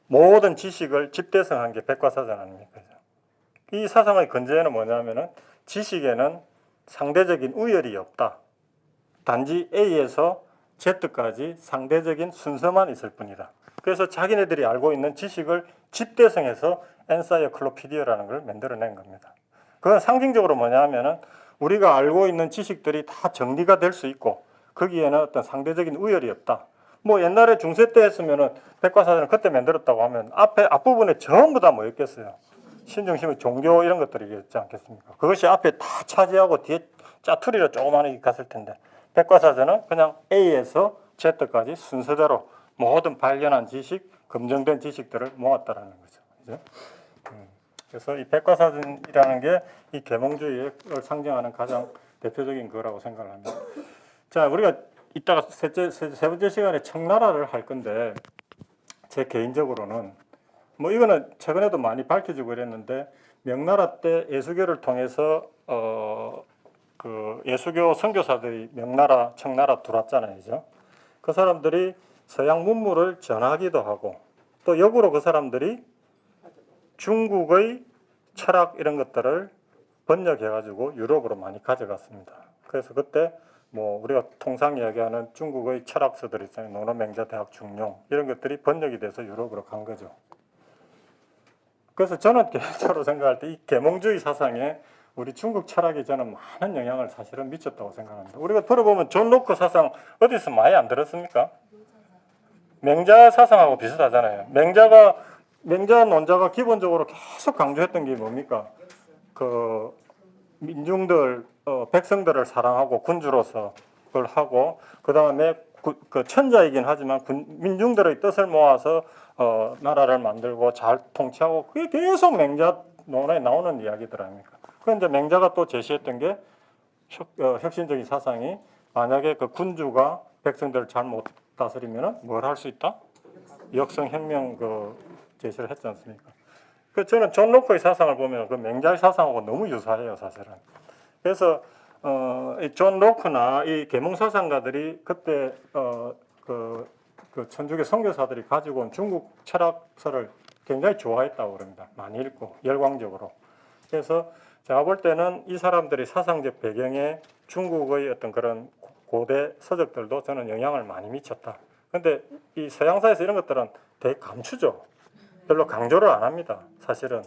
모든 지식을 집대성한 게 백과사전 아닙니까? 이 사상의 근저에는 뭐냐면은 지식에는 상대적인 우열이 없다. 단지 A에서 Z까지 상대적인 순서만 있을 뿐이다. 그래서 자기네들이 알고 있는 지식을 집대성해서 엔사이어클로피디어라는 걸 만들어낸 겁니다. 그건 상징적으로 뭐냐면은 우리가 알고 있는 지식들이 다 정리가 될 수 있고 거기에는 어떤 상대적인 우열이 없다. 옛날에 중세 때 했으면은 백과사전을 그때 만들었다고 하면 앞부분에 전부 다 뭐였겠어요? 신중심의 종교 이런 것들이 있지 않겠습니까? 그것이 앞에 다 차지하고 뒤에 짜투리로 조그마하게 갔을 텐데 백과사전은 그냥 A에서 Z까지 순서대로 모든 발견한 지식, 검증된 지식들을 모았다라는 거죠. 그죠? 그래서 이 백과사전이라는 게 이 계몽주의를 상징하는 가장 대표적인 거라고 생각을 합니다. 자, 우리가 이따가 세 번째 시간에 청나라를 할 건데 제 개인적으로는 이거는 최근에도 많이 밝혀지고 이랬는데 명나라 때 예수교를 통해서 그 예수교 선교사들이 명나라, 청나라 들어왔잖아요, 그죠? 그 사람들이 서양 문물을 전하기도 하고 또 역으로 그 사람들이 중국의 철학 이런 것들을 번역해가지고 유럽으로 많이 가져갔습니다. 그래서 그때 뭐 우리가 통상 이야기하는 중국의 철학서들 있잖아요. 노노맹자대학 중용 이런 것들이 번역이 돼서 유럽으로 간 거죠. 그래서 저는 개인적으로 생각할 때 이 계몽주의 사상에 우리 중국 철학이 저는 많은 영향을 사실은 미쳤다고 생각합니다. 우리가 들어보면 존 로크 사상 어디서 많이 안 들었습니까? 맹자 사상하고 비슷하잖아요. 맹자 논자가 기본적으로 계속 강조했던 게 뭡니까? 그 민중들 백성들을 사랑하고 군주로서 그걸 하고 그 다음에 그 천자이긴 하지만 민중들의 뜻을 모아서 나라를 만들고 잘 통치하고 그게 계속 맹자론에 나오는 이야기들 아닙니까? 그 이제 맹자가 또 제시했던 게 혁신적인 사상이 만약에 그 군주가 백성들을 잘 못 다스리면은 뭘 할 수 있다? 역성혁명 그 제시를 했지 않습니까? 그 저는 존 로크의 사상을 보면 그 맹자의 사상하고 너무 유사해요, 사실은. 그래서 존 로크나 이 계몽 사상가들이 그때 그 천주교 선교사들이 가지고 온 중국 철학서를 굉장히 좋아했다고 그럽니다. 많이 읽고 열광적으로. 그래서 제가 볼 때는 이 사람들의 사상적 배경에 중국의 어떤 그런 고대 서적들도 저는 영향을 많이 미쳤다. 근데 이 서양사에서 이런 것들은 되게 감추죠. 별로 강조를 안 합니다. 사실은.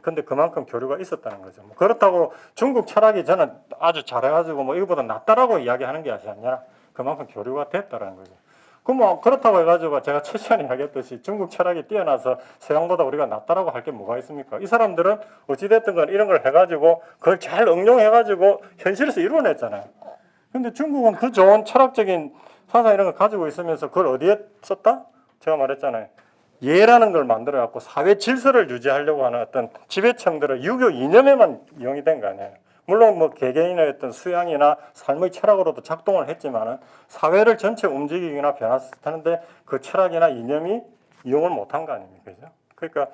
근데 그만큼 교류가 있었다는 거죠. 뭐 그렇다고 중국 철학이 저는 아주 잘해가지고 뭐 이거보다 낫다라고 이야기하는 게 아니라 그만큼 교류가 됐다는 거죠. 그 뭐 그렇다고 해가지고 제가 첫 시간에 이야기했듯이 중국 철학이 뛰어나서 서양보다 우리가 낫다라고 할 게 뭐가 있습니까? 이 사람들은 어찌됐든 건 이런 걸 해가지고 그걸 잘 응용해가지고 현실에서 이루어냈잖아요. 근데 중국은 그 좋은 철학적인 사상 이런 걸 가지고 있으면서 그걸 어디에 썼다? 제가 말했잖아요. 예라는 걸 만들어갖고 사회 질서를 유지하려고 하는 어떤 지배층들의 유교 이념에만 이용이 된 거 아니에요. 물론 뭐 개개인의 어떤 수양이나 삶의 철학으로도 작동을 했지만은 사회를 전체 움직이거나 변화하는데 그 철학이나 이념이 이용을 못한 거 아닙니까? 그죠? 그러니까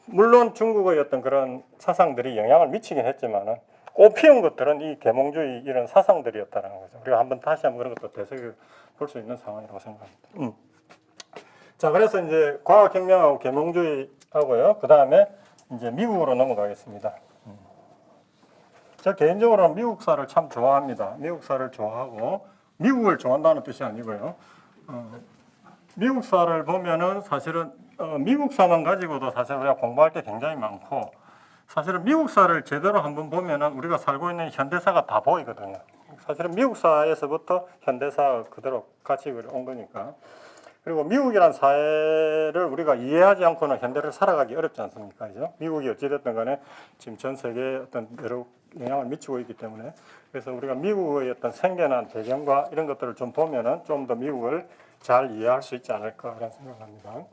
물론 중국의 어떤 그런 사상들이 영향을 미치긴 했지만은 꽃피운 것들은 이 계몽주의 이런 사상들이었다는 거죠. 우리가 다시 한번 그런 것도 되새겨 볼 수 있는 상황이라고 생각합니다. 자, 그래서 이제 과학혁명하고 계몽주의하고요. 그 다음에 이제 미국으로 넘어가겠습니다. 저 개인적으로는 미국사를 참 좋아합니다. 미국사를 좋아하고 미국을 좋아한다는 뜻이 아니고요. 미국사를 보면은 사실은 미국사만 가지고도 사실 우리가 공부할 게 굉장히 많고 사실은 미국사를 제대로 한번 보면은 우리가 살고 있는 현대사가 다 보이거든요. 사실은 미국사에서부터 현대사 그대로 같이 온 거니까. 그리고 미국이란 사회를 우리가 이해하지 않고는 현대를 살아가기 어렵지 않습니까? 그죠? 미국이 어찌됐든 간에 지금 전 세계에 어떤 여러 영향을 미치고 있기 때문에 그래서 우리가 미국의 어떤 생겨난 배경과 이런 것들을 좀 보면은 좀 더 미국을 잘 이해할 수 있지 않을까라는 생각을 합니다.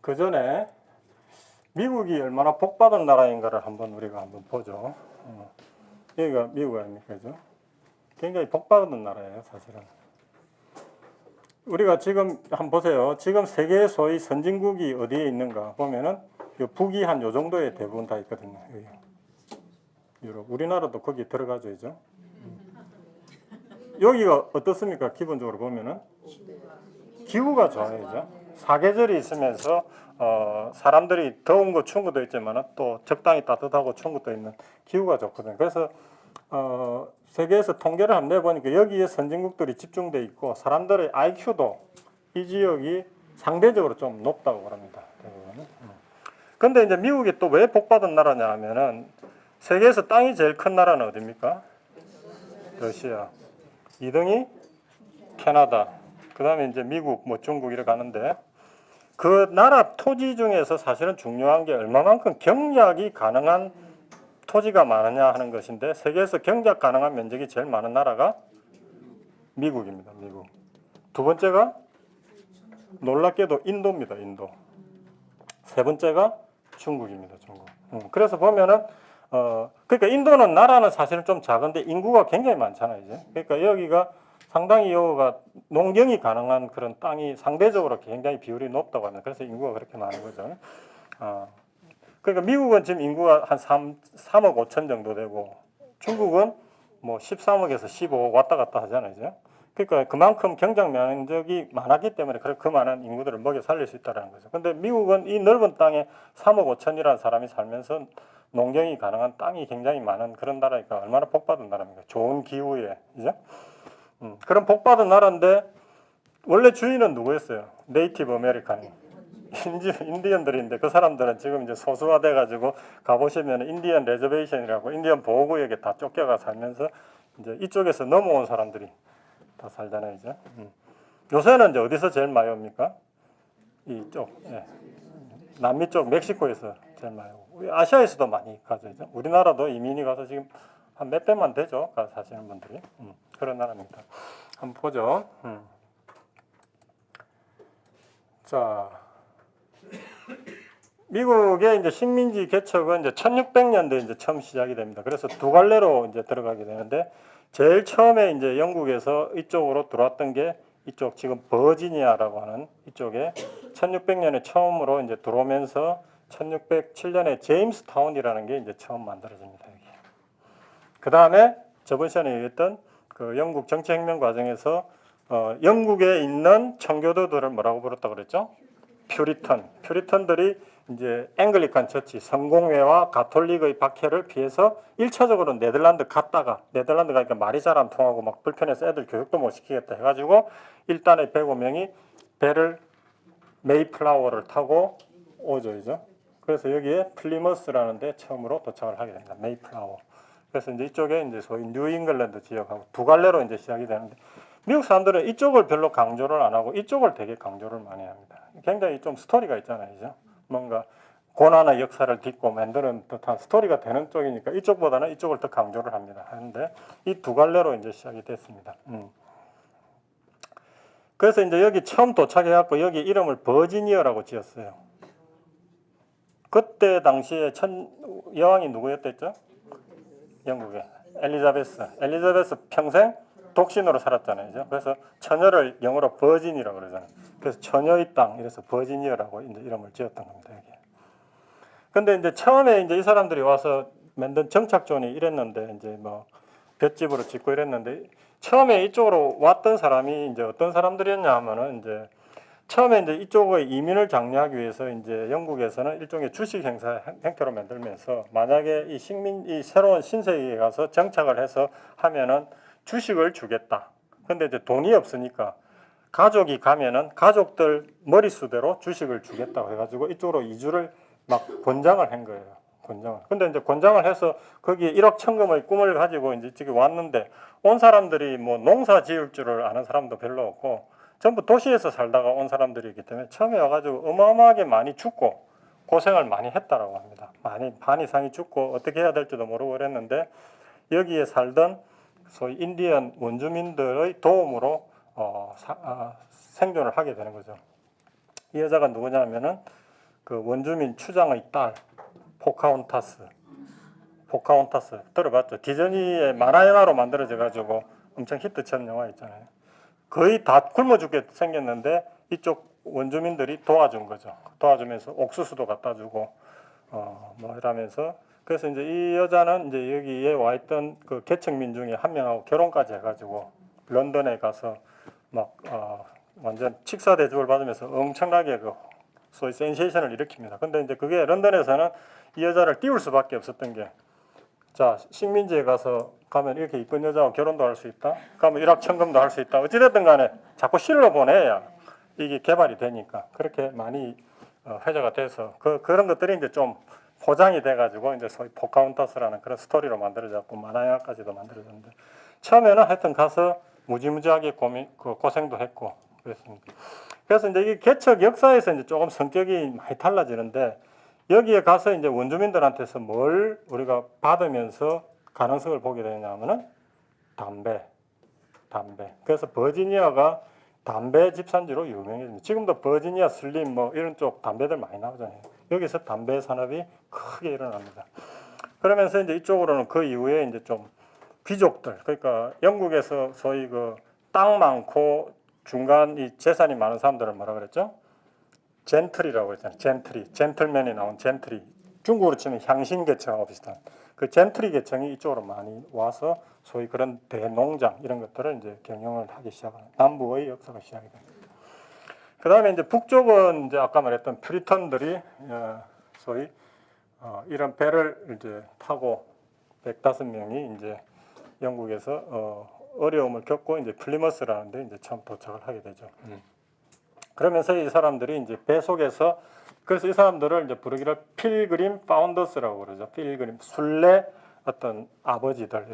그 전에 미국이 얼마나 복받은 나라인가를 우리가 한번 보죠. 여기가 미국 아닙니까? 그죠? 굉장히 복받은 나라예요, 사실은. 우리가 지금 한번 보세요. 지금 세계 소위 선진국이 어디에 있는가 보면은 북이 한 요 정도에 대부분 다 있거든요. 여기. 유럽. 우리나라도 거기 들어가죠, 이죠? 여기가 어떻습니까? 기본적으로 보면은 기후가 좋아요, 그죠? 사계절이 있으면서 사람들이 더운 거 추운 것도 있지만 또 적당히 따뜻하고 추운 것도 있는 기후가 좋거든요. 그래서 세계에서 통계를 한번 내보니까 여기에 선진국들이 집중돼 있고 사람들의 IQ도 이 지역이 상대적으로 좀 높다고 그럽니다. 근데 이제 미국이 또 왜 복받은 나라냐 하면은 세계에서 땅이 제일 큰 나라는 어디입니까? 러시아. 2등이 캐나다. 그 다음에 이제 미국, 뭐 중국 이렇게 가는데 그 나라 토지 중에서 사실은 중요한 게 얼마만큼 경작이 가능한 토지가 많으냐 하는 것인데 세계에서 경작 가능한 면적이 제일 많은 나라가 미국입니다. 미국. 두 번째가 놀랍게도 인도입니다. 인도. 세 번째가 중국입니다. 중국. 그래서 보면은 그러니까 인도는 나라는 사실은 좀 작은데 인구가 굉장히 많잖아요. 이제. 그러니까 여기가 상당히 여기가 농경이 가능한 그런 땅이 상대적으로 굉장히 비율이 높다고 합니다. 그래서 인구가 그렇게 많은 거죠. 그러니까 미국은 지금 인구가 한 3억 5천 정도 되고 중국은 뭐 13억에서 15억 왔다 갔다 하잖아요. 이제. 그러니까 그만큼 경작 면적이 많았기 때문에 그 많은 인구들을 먹여 살릴 수 있다는 거죠. 근데 미국은 이 넓은 땅에 3억 5천이라는 사람이 살면서 농경이 가능한 땅이 굉장히 많은 그런 나라니까 얼마나 복받은 나라입니까? 좋은 기후에, 그죠? 그런 복받은 나라인데 원래 주인은 누구였어요? 네이티브 아메리칸이. 인디언들인데 그 사람들은 지금 이제 소수화돼 가지고 가보시면 인디언 레저베이션이라고 인디언 보호구역에 다 쫓겨가 살면서 이제 이쪽에서 넘어온 사람들이 다 살잖아요, 이제. 요새는 이제 어디서 제일 많이 옵니까? 이쪽, 예. 남미 쪽 멕시코에서 제일 많이 오고 우리 아시아에서도 많이 가죠, 이제. 우리나라도 이민이 가서 지금 한 몇 배만 되죠, 가서 사시는 분들이. 그런 나라입니다. 한번 보죠. 자. 미국의 이제 식민지 개척은 이제 1600년대 이제 처음 시작이 됩니다. 그래서 두 갈래로 이제 들어가게 되는데 제일 처음에 이제 영국에서 이쪽으로 들어왔던 게 이쪽 지금 버지니아라고 하는 이쪽에 1600년에 처음으로 이제 들어오면서 1607년에 제임스타운이라는 게 이제 처음 만들어집니다. 그 다음에 저번 시간에 얘기했던 그 영국 정치혁명 과정에서 영국에 있는 청교도들을 뭐라고 부르었다고 그랬죠? 퓨리턴들이 이제 앵글리칸 처치 성공회와 가톨릭의 박해를 피해서 1차적으로 네덜란드 갔다가 네덜란드 가니까 말이 잘 안 통하고 막 불편해서 애들 교육도 못 시키겠다 해가지고 일단의 105명이 배를 메이플라워를 타고 오죠, 이죠. 그래서 여기에 플리머스라는 데 처음으로 도착을 하게 됩니다. 메이플라워. 그래서 이제 이쪽에 이제 소위 뉴잉글랜드 지역하고 두 갈래로 이제 시작이 되는데 미국 사람들은 이쪽을 별로 강조를 안 하고 이쪽을 되게 강조를 많이 합니다. 굉장히 좀 스토리가 있잖아요, 그죠? 뭔가 고난의 역사를 딛고 만드는 듯한 스토리가 되는 쪽이니까 이쪽보다는 이쪽을 더 강조를 합니다. 하는데 이 두 갈래로 이제 시작이 됐습니다. 그래서 이제 여기 처음 도착해갖고 여기 이름을 버지니아라고 지었어요. 그때 당시에 여왕이 누구였댔죠? 영국의 엘리자베스 평생 독신으로 살았잖아요. 그죠? 그래서 처녀를 영어로 버진이라고 그러잖아요. 그래서 처녀의 땅, 이래서 버지니아라고 이제 이름을 지었던 겁니다. 여기. 근데 이제 처음에 이제 이 사람들이 와서 만든 정착존이 이랬는데 이제 뭐 볏집으로 짓고 이랬는데 처음에 이쪽으로 왔던 사람이 이제 어떤 사람들이었냐 하면은 이제 처음에 이제 이쪽의 이민을 장려하기 위해서 이제 영국에서는 일종의 주식 행사 형태로 만들면서 만약에 이 새로운 신세계에 가서 정착을 해서 하면은 주식을 주겠다. 근데 이제 돈이 없으니까 가족이 가면은 가족들 머릿수대로 주식을 주겠다고 해가지고 이쪽으로 이주를 막 권장을 한 거예요. 권장을. 근데 이제 권장을 해서 거기에 1억 천금의 꿈을 가지고 이제 지금 왔는데 온 사람들이 뭐 농사 지을 줄을 아는 사람도 별로 없고 전부 도시에서 살다가 온 사람들이기 때문에 처음에 와가지고 어마어마하게 많이 죽고 고생을 많이 했다라고 합니다. 많이 반 이상이 죽고 어떻게 해야 될지도 모르고 그랬는데 여기에 살던 소위 인디언 원주민들의 도움으로 생존을 하게 되는 거죠. 이 여자가 누구냐면은 그 원주민 추장의 딸 포카혼타스 들어봤죠? 디즈니의 만화 영화로 만들어져 가지고 엄청 히트쳤는 영화 있잖아요. 거의 다 굶어 죽게 생겼는데 이쪽 원주민들이 도와준 거죠. 도와주면서 옥수수도 갖다 주고 뭐 이러면서 그래서 이제 이 여자는 이제 여기에 와 있던 그 계층민 중에 한 명하고 결혼까지 해가지고 런던에 가서 막 완전 칙사 대접을 받으면서 엄청나게 그 소위 센세이션을 일으킵니다. 근데 이제 그게 런던에서는 이 여자를 띄울 수밖에 없었던 게 자, 식민지에 가면 이렇게 이쁜 여자하고 결혼도 할 수 있다. 가면 일확천금도 할 수 있다. 어찌됐든 간에 자꾸 실로 보내야 이게 개발이 되니까 그렇게 많이 회자가 돼서 그런 것들이 이제 좀 포장이 돼가지고 이제 소위 포카혼타스라는 그런 스토리로 만들어졌고 만화영화까지도 만들어졌는데 처음에는 하여튼 가서 무지무지하게 고생도 했고 그랬습니다. 그래서 이제 이 개척 역사에서 이제 조금 성격이 많이 달라지는데 여기에 가서 이제 원주민들한테서 뭘 우리가 받으면서 가능성을 보게 되냐면은 담배. 그래서 버지니아가 담배 집산지로 유명해집니다. 지금도 버지니아 슬림 뭐 이런 쪽 담배들 많이 나오잖아요. 여기서 담배 산업이 크게 일어납니다. 그러면서 이제 이쪽으로는 그 이후에 이제 좀 귀족들, 그러니까 영국에서 소위 그 땅 많고 중간 이 재산이 많은 사람들을 뭐라 그랬죠? 젠틀이라고 했잖아요. 젠틀맨이 나온 젠틀이. 중국으로 치면 향신 계층하고 비슷한 그 젠트리 계층이 이쪽으로 많이 와서 소위 그런 대농장 이런 것들을 이제 경영을 하기 시작하는 남부의 역사가 시작이 됩니다. 그 다음에 이제 북쪽은 이제 아까 말했던 퓨리턴들이 소위 이런 배를 이제 타고 105명이 이제 영국에서 어려움을 겪고 이제 플리머스라는 데 이제 처음 도착을 하게 되죠. 그러면서 이 사람들이 이제 배 속에서 그래서 이 사람들을 이제 부르기를 필그림 파운더스라고 그러죠. 필그림 순례 어떤 아버지들.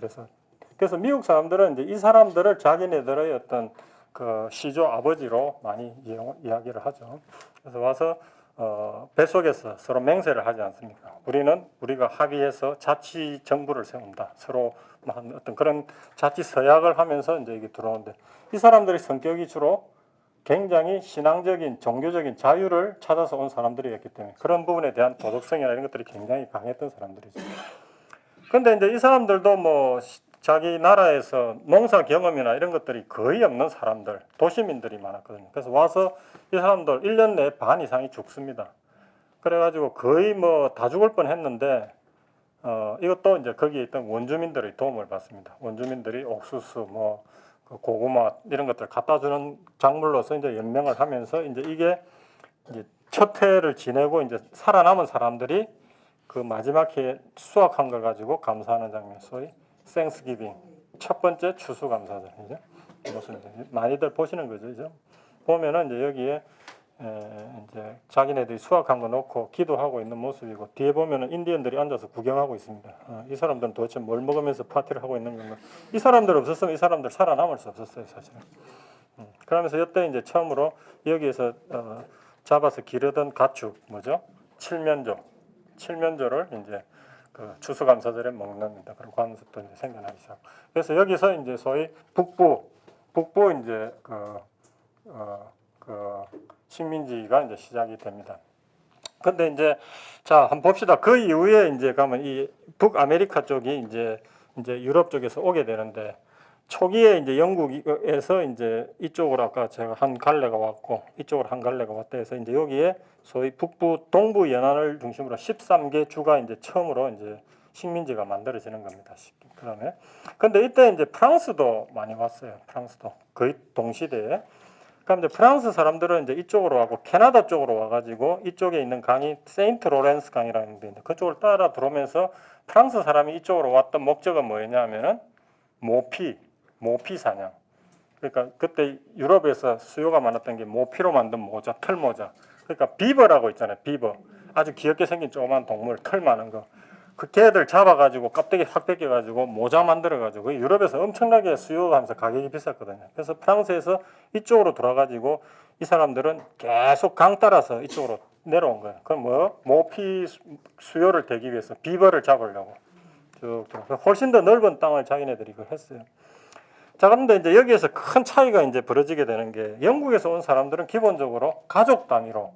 그래서 미국 사람들은 이제 이 사람들을 자기네들의 어떤 그 시조 아버지로 많이 이야기를 하죠. 그래서 와서 배 속에서 서로 맹세를 하지 않습니까? 우리가 합의해서 자치 정부를 세운다. 서로 어떤 그런 자치 서약을 하면서 이제 이게 들어오는데 이 사람들의 성격이 주로 굉장히 신앙적인 종교적인 자유를 찾아서 온 사람들이었기 때문에 그런 부분에 대한 도덕성이나 이런 것들이 굉장히 강했던 사람들이죠. 그런데 이제 이 사람들도 뭐 자기 나라에서 농사 경험이나 이런 것들이 거의 없는 사람들, 도시민들이 많았거든요. 그래서 와서 이 사람들 1년 내에 반 이상이 죽습니다. 그래가지고 거의 뭐 다 죽을 뻔했는데 이것도 이제 거기에 있던 원주민들의 도움을 받습니다. 원주민들이 옥수수, 뭐 고구마 이런 것들 갖다 주는 작물로서 이제 연명을 하면서 이제 이게 이제 첫 해를 지내고 이제 살아남은 사람들이 그 마지막 해에 수확한 걸 가지고 감사하는 장면, 소위 땡스기빙 첫 번째 추수감사절이죠. 무슨 많이들 보시는 거죠, 이제 보면은 이제 여기에 이제 자기네들이 수확한 거 놓고 기도하고 있는 모습이고 뒤에 보면은 인디언들이 앉아서 구경하고 있습니다. 이 사람들은 도대체 뭘 먹으면서 파티를 하고 있는 건가? 이 사람들 없었으면 이 사람들 살아남을 수 없었어요, 사실은. 그러면서 이때 이제 처음으로 여기에서 잡아서 기르던 가축 뭐죠? 칠면조를 이제 그 추수감사절에 먹는 그런 관습도 이제 생겨나기 시작. 그래서 여기서 이제 소위 북부 이제 그 식민지가 이제 시작이 됩니다. 근데 이제 자 한번 봅시다. 그 이후에 이제 가면 이 북아메리카 쪽이 이제 유럽 쪽에서 오게 되는데 초기에 이제 영국에서 이제 이쪽으로 아까 제가 한 갈래가 왔고 이쪽으로 한 갈래가 왔다 해서 이제 여기에 소위 북부 동부 연안을 중심으로 13개 주가 이제 처음으로 이제 식민지가 만들어지는 겁니다. 그다음에 근데 이때 이제 프랑스도 많이 왔어요. 프랑스도 거의 동시대에. 그럼 이제 프랑스 사람들은 이제 이쪽으로 와고 캐나다 쪽으로 와가지고 이쪽에 있는 강이 세인트 로렌스 강이라는 데 있는데 그쪽을 따라 들어오면서 프랑스 사람이 이쪽으로 왔던 목적은 뭐였냐면은 모피 사냥. 그러니까 그때 유럽에서 수요가 많았던 게 모피로 만든 모자, 털 모자. 그러니까 비버라고 있잖아요. 비버. 아주 귀엽게 생긴 조그만 동물, 털 많은 거. 그 개들 잡아가지고 껍데기 확 벗겨가지고 모자 만들어가지고 유럽에서 엄청나게 수요가 하면서 가격이 비쌌거든요. 그래서 프랑스에서 이쪽으로 돌아가지고 이 사람들은 계속 강 따라서 이쪽으로 내려온 거예요. 그럼 뭐 모피 수요를 대기 위해서 비버를 잡으려고 쭉 훨씬 더 넓은 땅을 자기네들이 그걸 했어요. 자, 그런데 이제 여기에서 큰 차이가 이제 벌어지게 되는 게 영국에서 온 사람들은 기본적으로 가족 단위로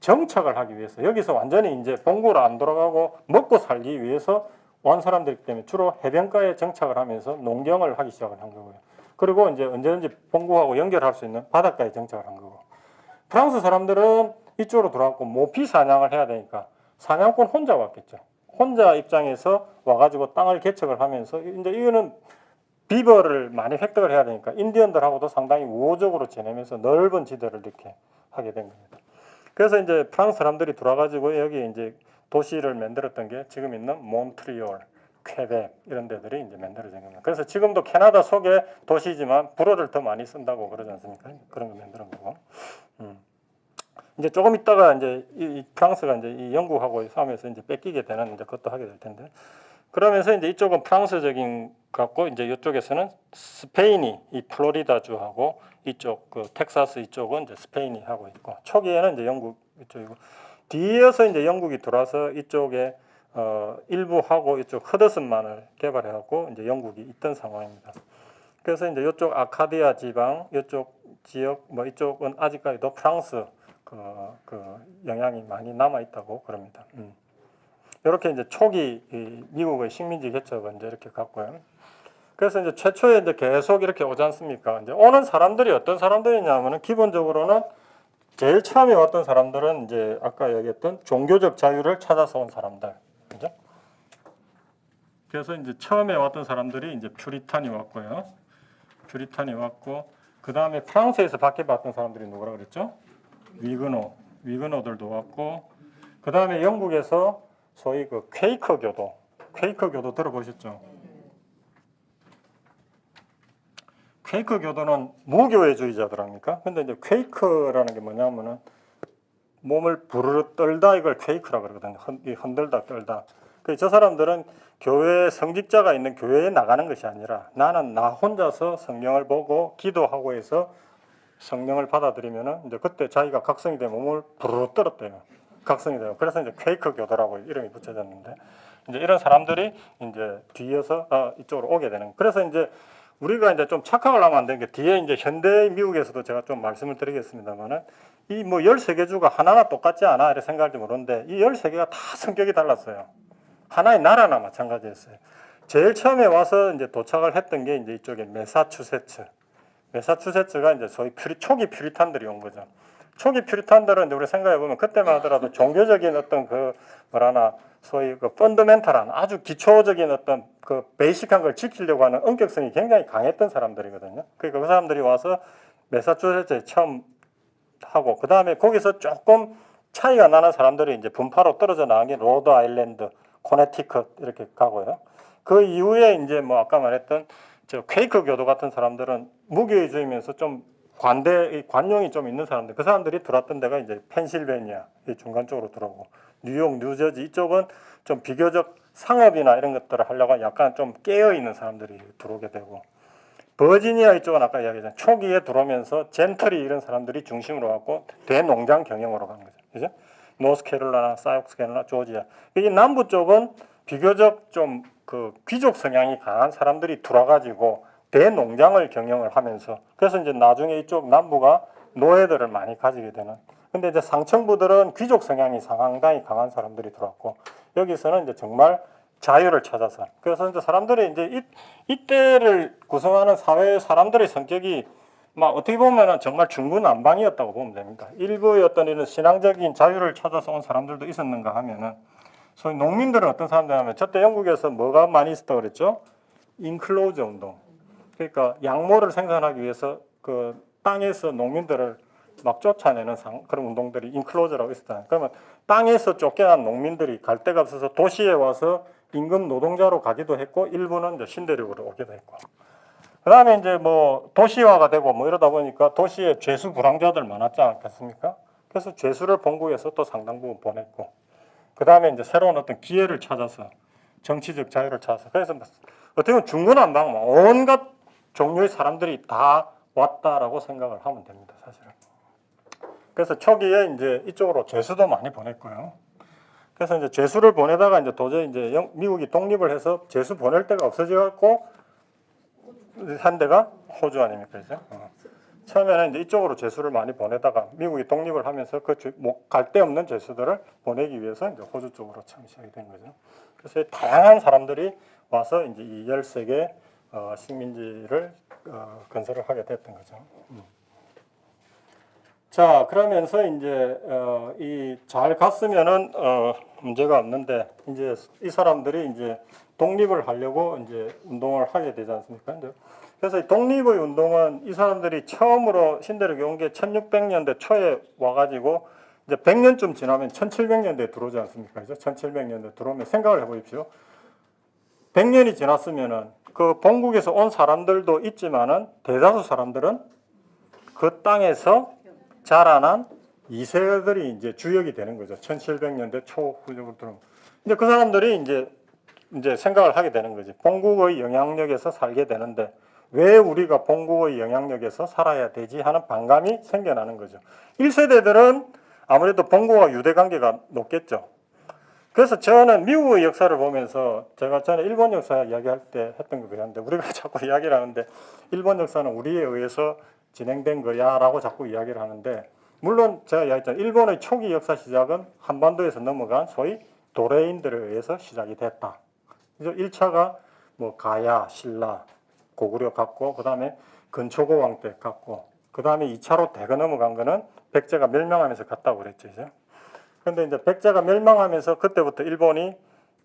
정착을 하기 위해서 여기서 완전히 이제 본국으로 안 돌아가고 먹고 살기 위해서 온 사람들이기 때문에 주로 해변가에 정착을 하면서 농경을 하기 시작을 한 거고요. 그리고 이제 언제든지 본국하고 연결할 수 있는 바닷가에 정착을 한 거고. 프랑스 사람들은 이쪽으로 돌아가고 모피 사냥을 해야 되니까 사냥꾼 혼자 왔겠죠. 혼자 입장에서 와가지고 땅을 개척을 하면서 이제 이거는 비버를 많이 획득을 해야 되니까 인디언들하고도 상당히 우호적으로 지내면서 넓은 지대를 이렇게 하게 된 겁니다. 그래서 이제 프랑스 사람들이 돌아가지고 여기 이제 도시를 만들었던 게 지금 있는 몬트리올, 퀘벡 이런 데들이 이제 만들어진 겁니다. 그래서 지금도 캐나다 속의 도시지만 불어를 더 많이 쓴다고 그러지 않습니까? 그런 거 만드는 거고. 이제 조금 있다가 이제 이 프랑스가 이제 이 영국하고 싸움에서 이제 뺏기게 되는 이제 그것도 하게 될 텐데. 그러면서 이제 이쪽은 프랑스적인 같고 이제 이쪽에서는 스페인이 이 플로리다주하고 이쪽 그 텍사스 이쪽은 이제 스페인이 하고 있고 초기에는 이제 영국 이쪽이고 뒤에서 이제 영국이 들어와서 이쪽에 일부 하고 이쪽 허드슨만을 개발해갖고 이제 영국이 있던 상황입니다. 그래서 이제 이쪽 아카디아 지방 이쪽 지역 뭐 이쪽은 아직까지도 프랑스 그 영향이 많이 남아 있다고 그럽니다. 이렇게 이제 초기 미국의 식민지 개척은 이제 이렇게 갔고요. 그래서 이제 최초에 이제 계속 이렇게 오지 않습니까? 이제 오는 사람들이 어떤 사람들이냐면은 기본적으로는 제일 처음에 왔던 사람들은 이제 아까 얘기했던 종교적 자유를 찾아서 온 사람들, 그죠? 그래서 이제 처음에 왔던 사람들이 이제 퓨리탄이 왔고요. 퓨리탄이 왔고 그 다음에 프랑스에서 밖에 봤던 사람들이 누구라 그랬죠? 위그노들도 왔고 그 다음에 영국에서 소위 그 퀘이커 교도 들어보셨죠? 퀘이커 교도는 무교회주의자들 아닙니까? 근데 이제 퀘이커라는 게 뭐냐면은 몸을 부르르 떨다 이걸 퀘이크라 그러거든요. 흔들다 떨다. 저 사람들은 교회 성직자가 있는 교회에 나가는 것이 아니라 나는 나 혼자서 성경을 보고 기도하고 해서 성령을 받아들이면은 이제 그때 자기가 각성이 되면 몸을 부르르 떨었대요. 각성이 돼요. 그래서 이제 퀘이크 교도라고 이름이 붙여졌는데 이제 이런 사람들이 이제 뒤에서 이쪽으로 오게 되는. 그래서 이제 우리가 이제 좀 착각을 하면 안 되는 게 뒤에 이제 현대 미국에서도 제가 좀 말씀을 드리겠습니다만은 이 뭐 13개 주가 하나하나 똑같지 않아 이렇게 생각할지 모르는데 이 13개가 다 성격이 달랐어요. 하나의 나라나 마찬가지였어요. 제일 처음에 와서 이제 도착을 했던 게 이제 이쪽에 매사추세츠가 이제 소위 초기 퓨리탄들이 온 거죠. 초기 퓨리탄들은 이제 우리 생각해 보면 그때만 하더라도 종교적인 어떤 그 뭐라나 소위 그 펀더멘탈한 아주 기초적인 어떤 그 베이직한 걸 지키려고 하는 엄격성이 굉장히 강했던 사람들이거든요. 그러니까 그 사람들이 와서 매사추세츠에 처음 하고 그 다음에 거기서 조금 차이가 나는 사람들이 이제 분파로 떨어져 나간 게 로드 아일랜드, 코네티컷 이렇게 가고요. 그 이후에 이제 뭐 아까 말했던 저 퀘이커 교도 같은 사람들은 무교회주의면서 좀 관용이 좀 있는 사람들, 그 사람들이 들어왔던 데가 이제 펜실베니아 이 중간 쪽으로 들어오고 뉴욕, 뉴저지 이쪽은 좀 비교적 상업이나 이런 것들을 하려고 약간 좀 깨어 있는 사람들이 들어오게 되고 버지니아 이쪽은 아까 이야기했잖아요. 초기에 들어오면서 젠틀이 이런 사람들이 중심으로 갖고 대농장 경영으로 간 거죠. 그죠? 노스캐롤라이나, 사우스캐롤라이나, 조지아. 이 남부 쪽은 비교적 좀 그 귀족 성향이 강한 사람들이 들어와가지고 대농장을 경영을 하면서 그래서 이제 나중에 이쪽 남부가 노예들을 많이 가지게 되는. 근데 이제 상층부들은 귀족 성향이 상당히 강한 사람들이 들어왔고 여기서는 이제 정말 자유를 찾아서 그래서 이제 사람들이 이제 이때를 구성하는 사회 사람들의 성격이 막 어떻게 보면은 정말 중구난방이었다고 보면 됩니다. 일부의 어떤 이런 신앙적인 자유를 찾아서 온 사람들도 있었는가 하면은 소위 농민들은 어떤 사람들이냐면 저때 영국에서 뭐가 많이 있었다고 그랬죠? 인클로즈 운동. 그러니까 양모를 생산하기 위해서 그 땅에서 농민들을 막 쫓아내는 그런 운동들이 인클로즈라고 있었잖아요. 그러면 땅에서 쫓겨난 농민들이 갈 데가 없어서 도시에 와서 임금 노동자로 가기도 했고 일부는 이제 신대륙으로 오기도 했고 그다음에 이제 뭐 도시화가 되고 뭐 이러다 보니까 도시에 죄수 불황자들 많았지 않겠습니까? 그래서 죄수를 본국에서 또 상당 부분 보냈고 그다음에 이제 새로운 어떤 기회를 찾아서 정치적 자유를 찾아서 그래서 어떻게 보면 중구난방 온갖 종류의 사람들이 다 왔다라고 생각을 하면 됩니다, 사실은. 그래서 초기에 이제 이쪽으로 죄수도 많이 보냈고요. 그래서 이제 죄수를 보내다가 이제 도저히 이제 미국이 독립을 해서 죄수 보낼 데가 없어져 갖고 한 데가 호주 아닙니까, 그죠? 처음에는 이제 이쪽으로 죄수를 많이 보내다가 미국이 독립을 하면서 그 갈 데 없는 죄수들을 보내기 위해서 이제 호주 쪽으로 처음 시작이 된 거죠. 그래서 다양한 사람들이 와서 이제 이 13개 식민지를 건설을 하게 됐던 거죠. 자, 그러면서 이제 이 잘 갔으면은 문제가 없는데 이제 이 사람들이 이제 독립을 하려고 이제 운동을 하게 되지 않습니까? 그래서 이 독립의 운동은 이 사람들이 처음으로 신대륙에 온 게 1600년대 초에 와가지고 이제 100년쯤 지나면 1700년대에 들어오지 않습니까? 그죠? 1700년대 들어오면 생각을 해보십시오. 100년이 지났으면은 그 본국에서 온 사람들도 있지만은 대다수 사람들은 그 땅에서 자라난 2세들이 이제 주역이 되는 거죠. 1700년대 초후적으로 들어오면. 이제 그 사람들이 이제 생각을 하게 되는 거지. 본국의 영향력에서 살게 되는데 왜 우리가 본국의 영향력에서 살아야 되지 하는 반감이 생겨나는 거죠. 1세대들은 아무래도 본국과 유대 관계가 높겠죠. 그래서 저는 미국의 역사를 보면서 제가 전에 일본 역사 이야기할 때 했던 거 그랬는데 우리가 자꾸 이야기를 하는데 일본 역사는 우리에 의해서 진행된 거야라고 자꾸 이야기를 하는데 물론 제가 이야기했잖아요. 일본의 초기 역사 시작은 한반도에서 넘어간 소위 도레인들에 의해서 시작이 됐다. 그래서 1차가 뭐 가야, 신라, 고구려 갔고 그다음에 근초고왕 때 갔고 그다음에 2차로 대거 넘어간 거는 백제가 멸망하면서 갔다고 그랬죠. 그런데 이제 백제가 멸망하면서 그때부터 일본이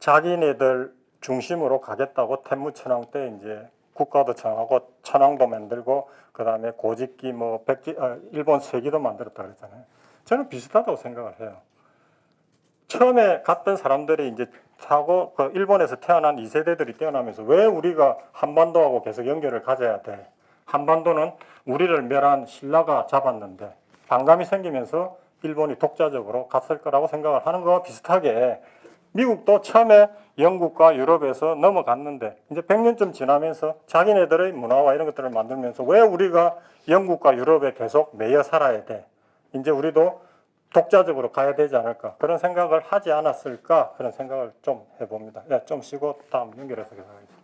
자기네들 중심으로 가겠다고 텐무천황 때 이제 국가도 정하고 천황도 만들고 그다음에 고집기 뭐 일본 세기도 만들었다 그랬잖아요. 저는 비슷하다고 생각을 해요. 처음에 갔던 사람들이 이제 사고 그 일본에서 태어난 2세대들이 태어나면서 왜 우리가 한반도하고 계속 연결을 가져야 돼? 한반도는 우리를 멸한 신라가 잡았는데 반감이 생기면서 일본이 독자적으로 갔을 거라고 생각을 하는 거와 비슷하게 미국도 처음에 영국과 유럽에서 넘어갔는데 이제 100년쯤 지나면서 자기네들의 문화와 이런 것들을 만들면서 왜 우리가 영국과 유럽에 계속 매여 살아야 돼? 이제 우리도 독자적으로 가야 되지 않을까 그런 생각을 하지 않았을까 그런 생각을 좀 해봅니다. 좀 쉬고 다음 연결해서 계속하겠습니다.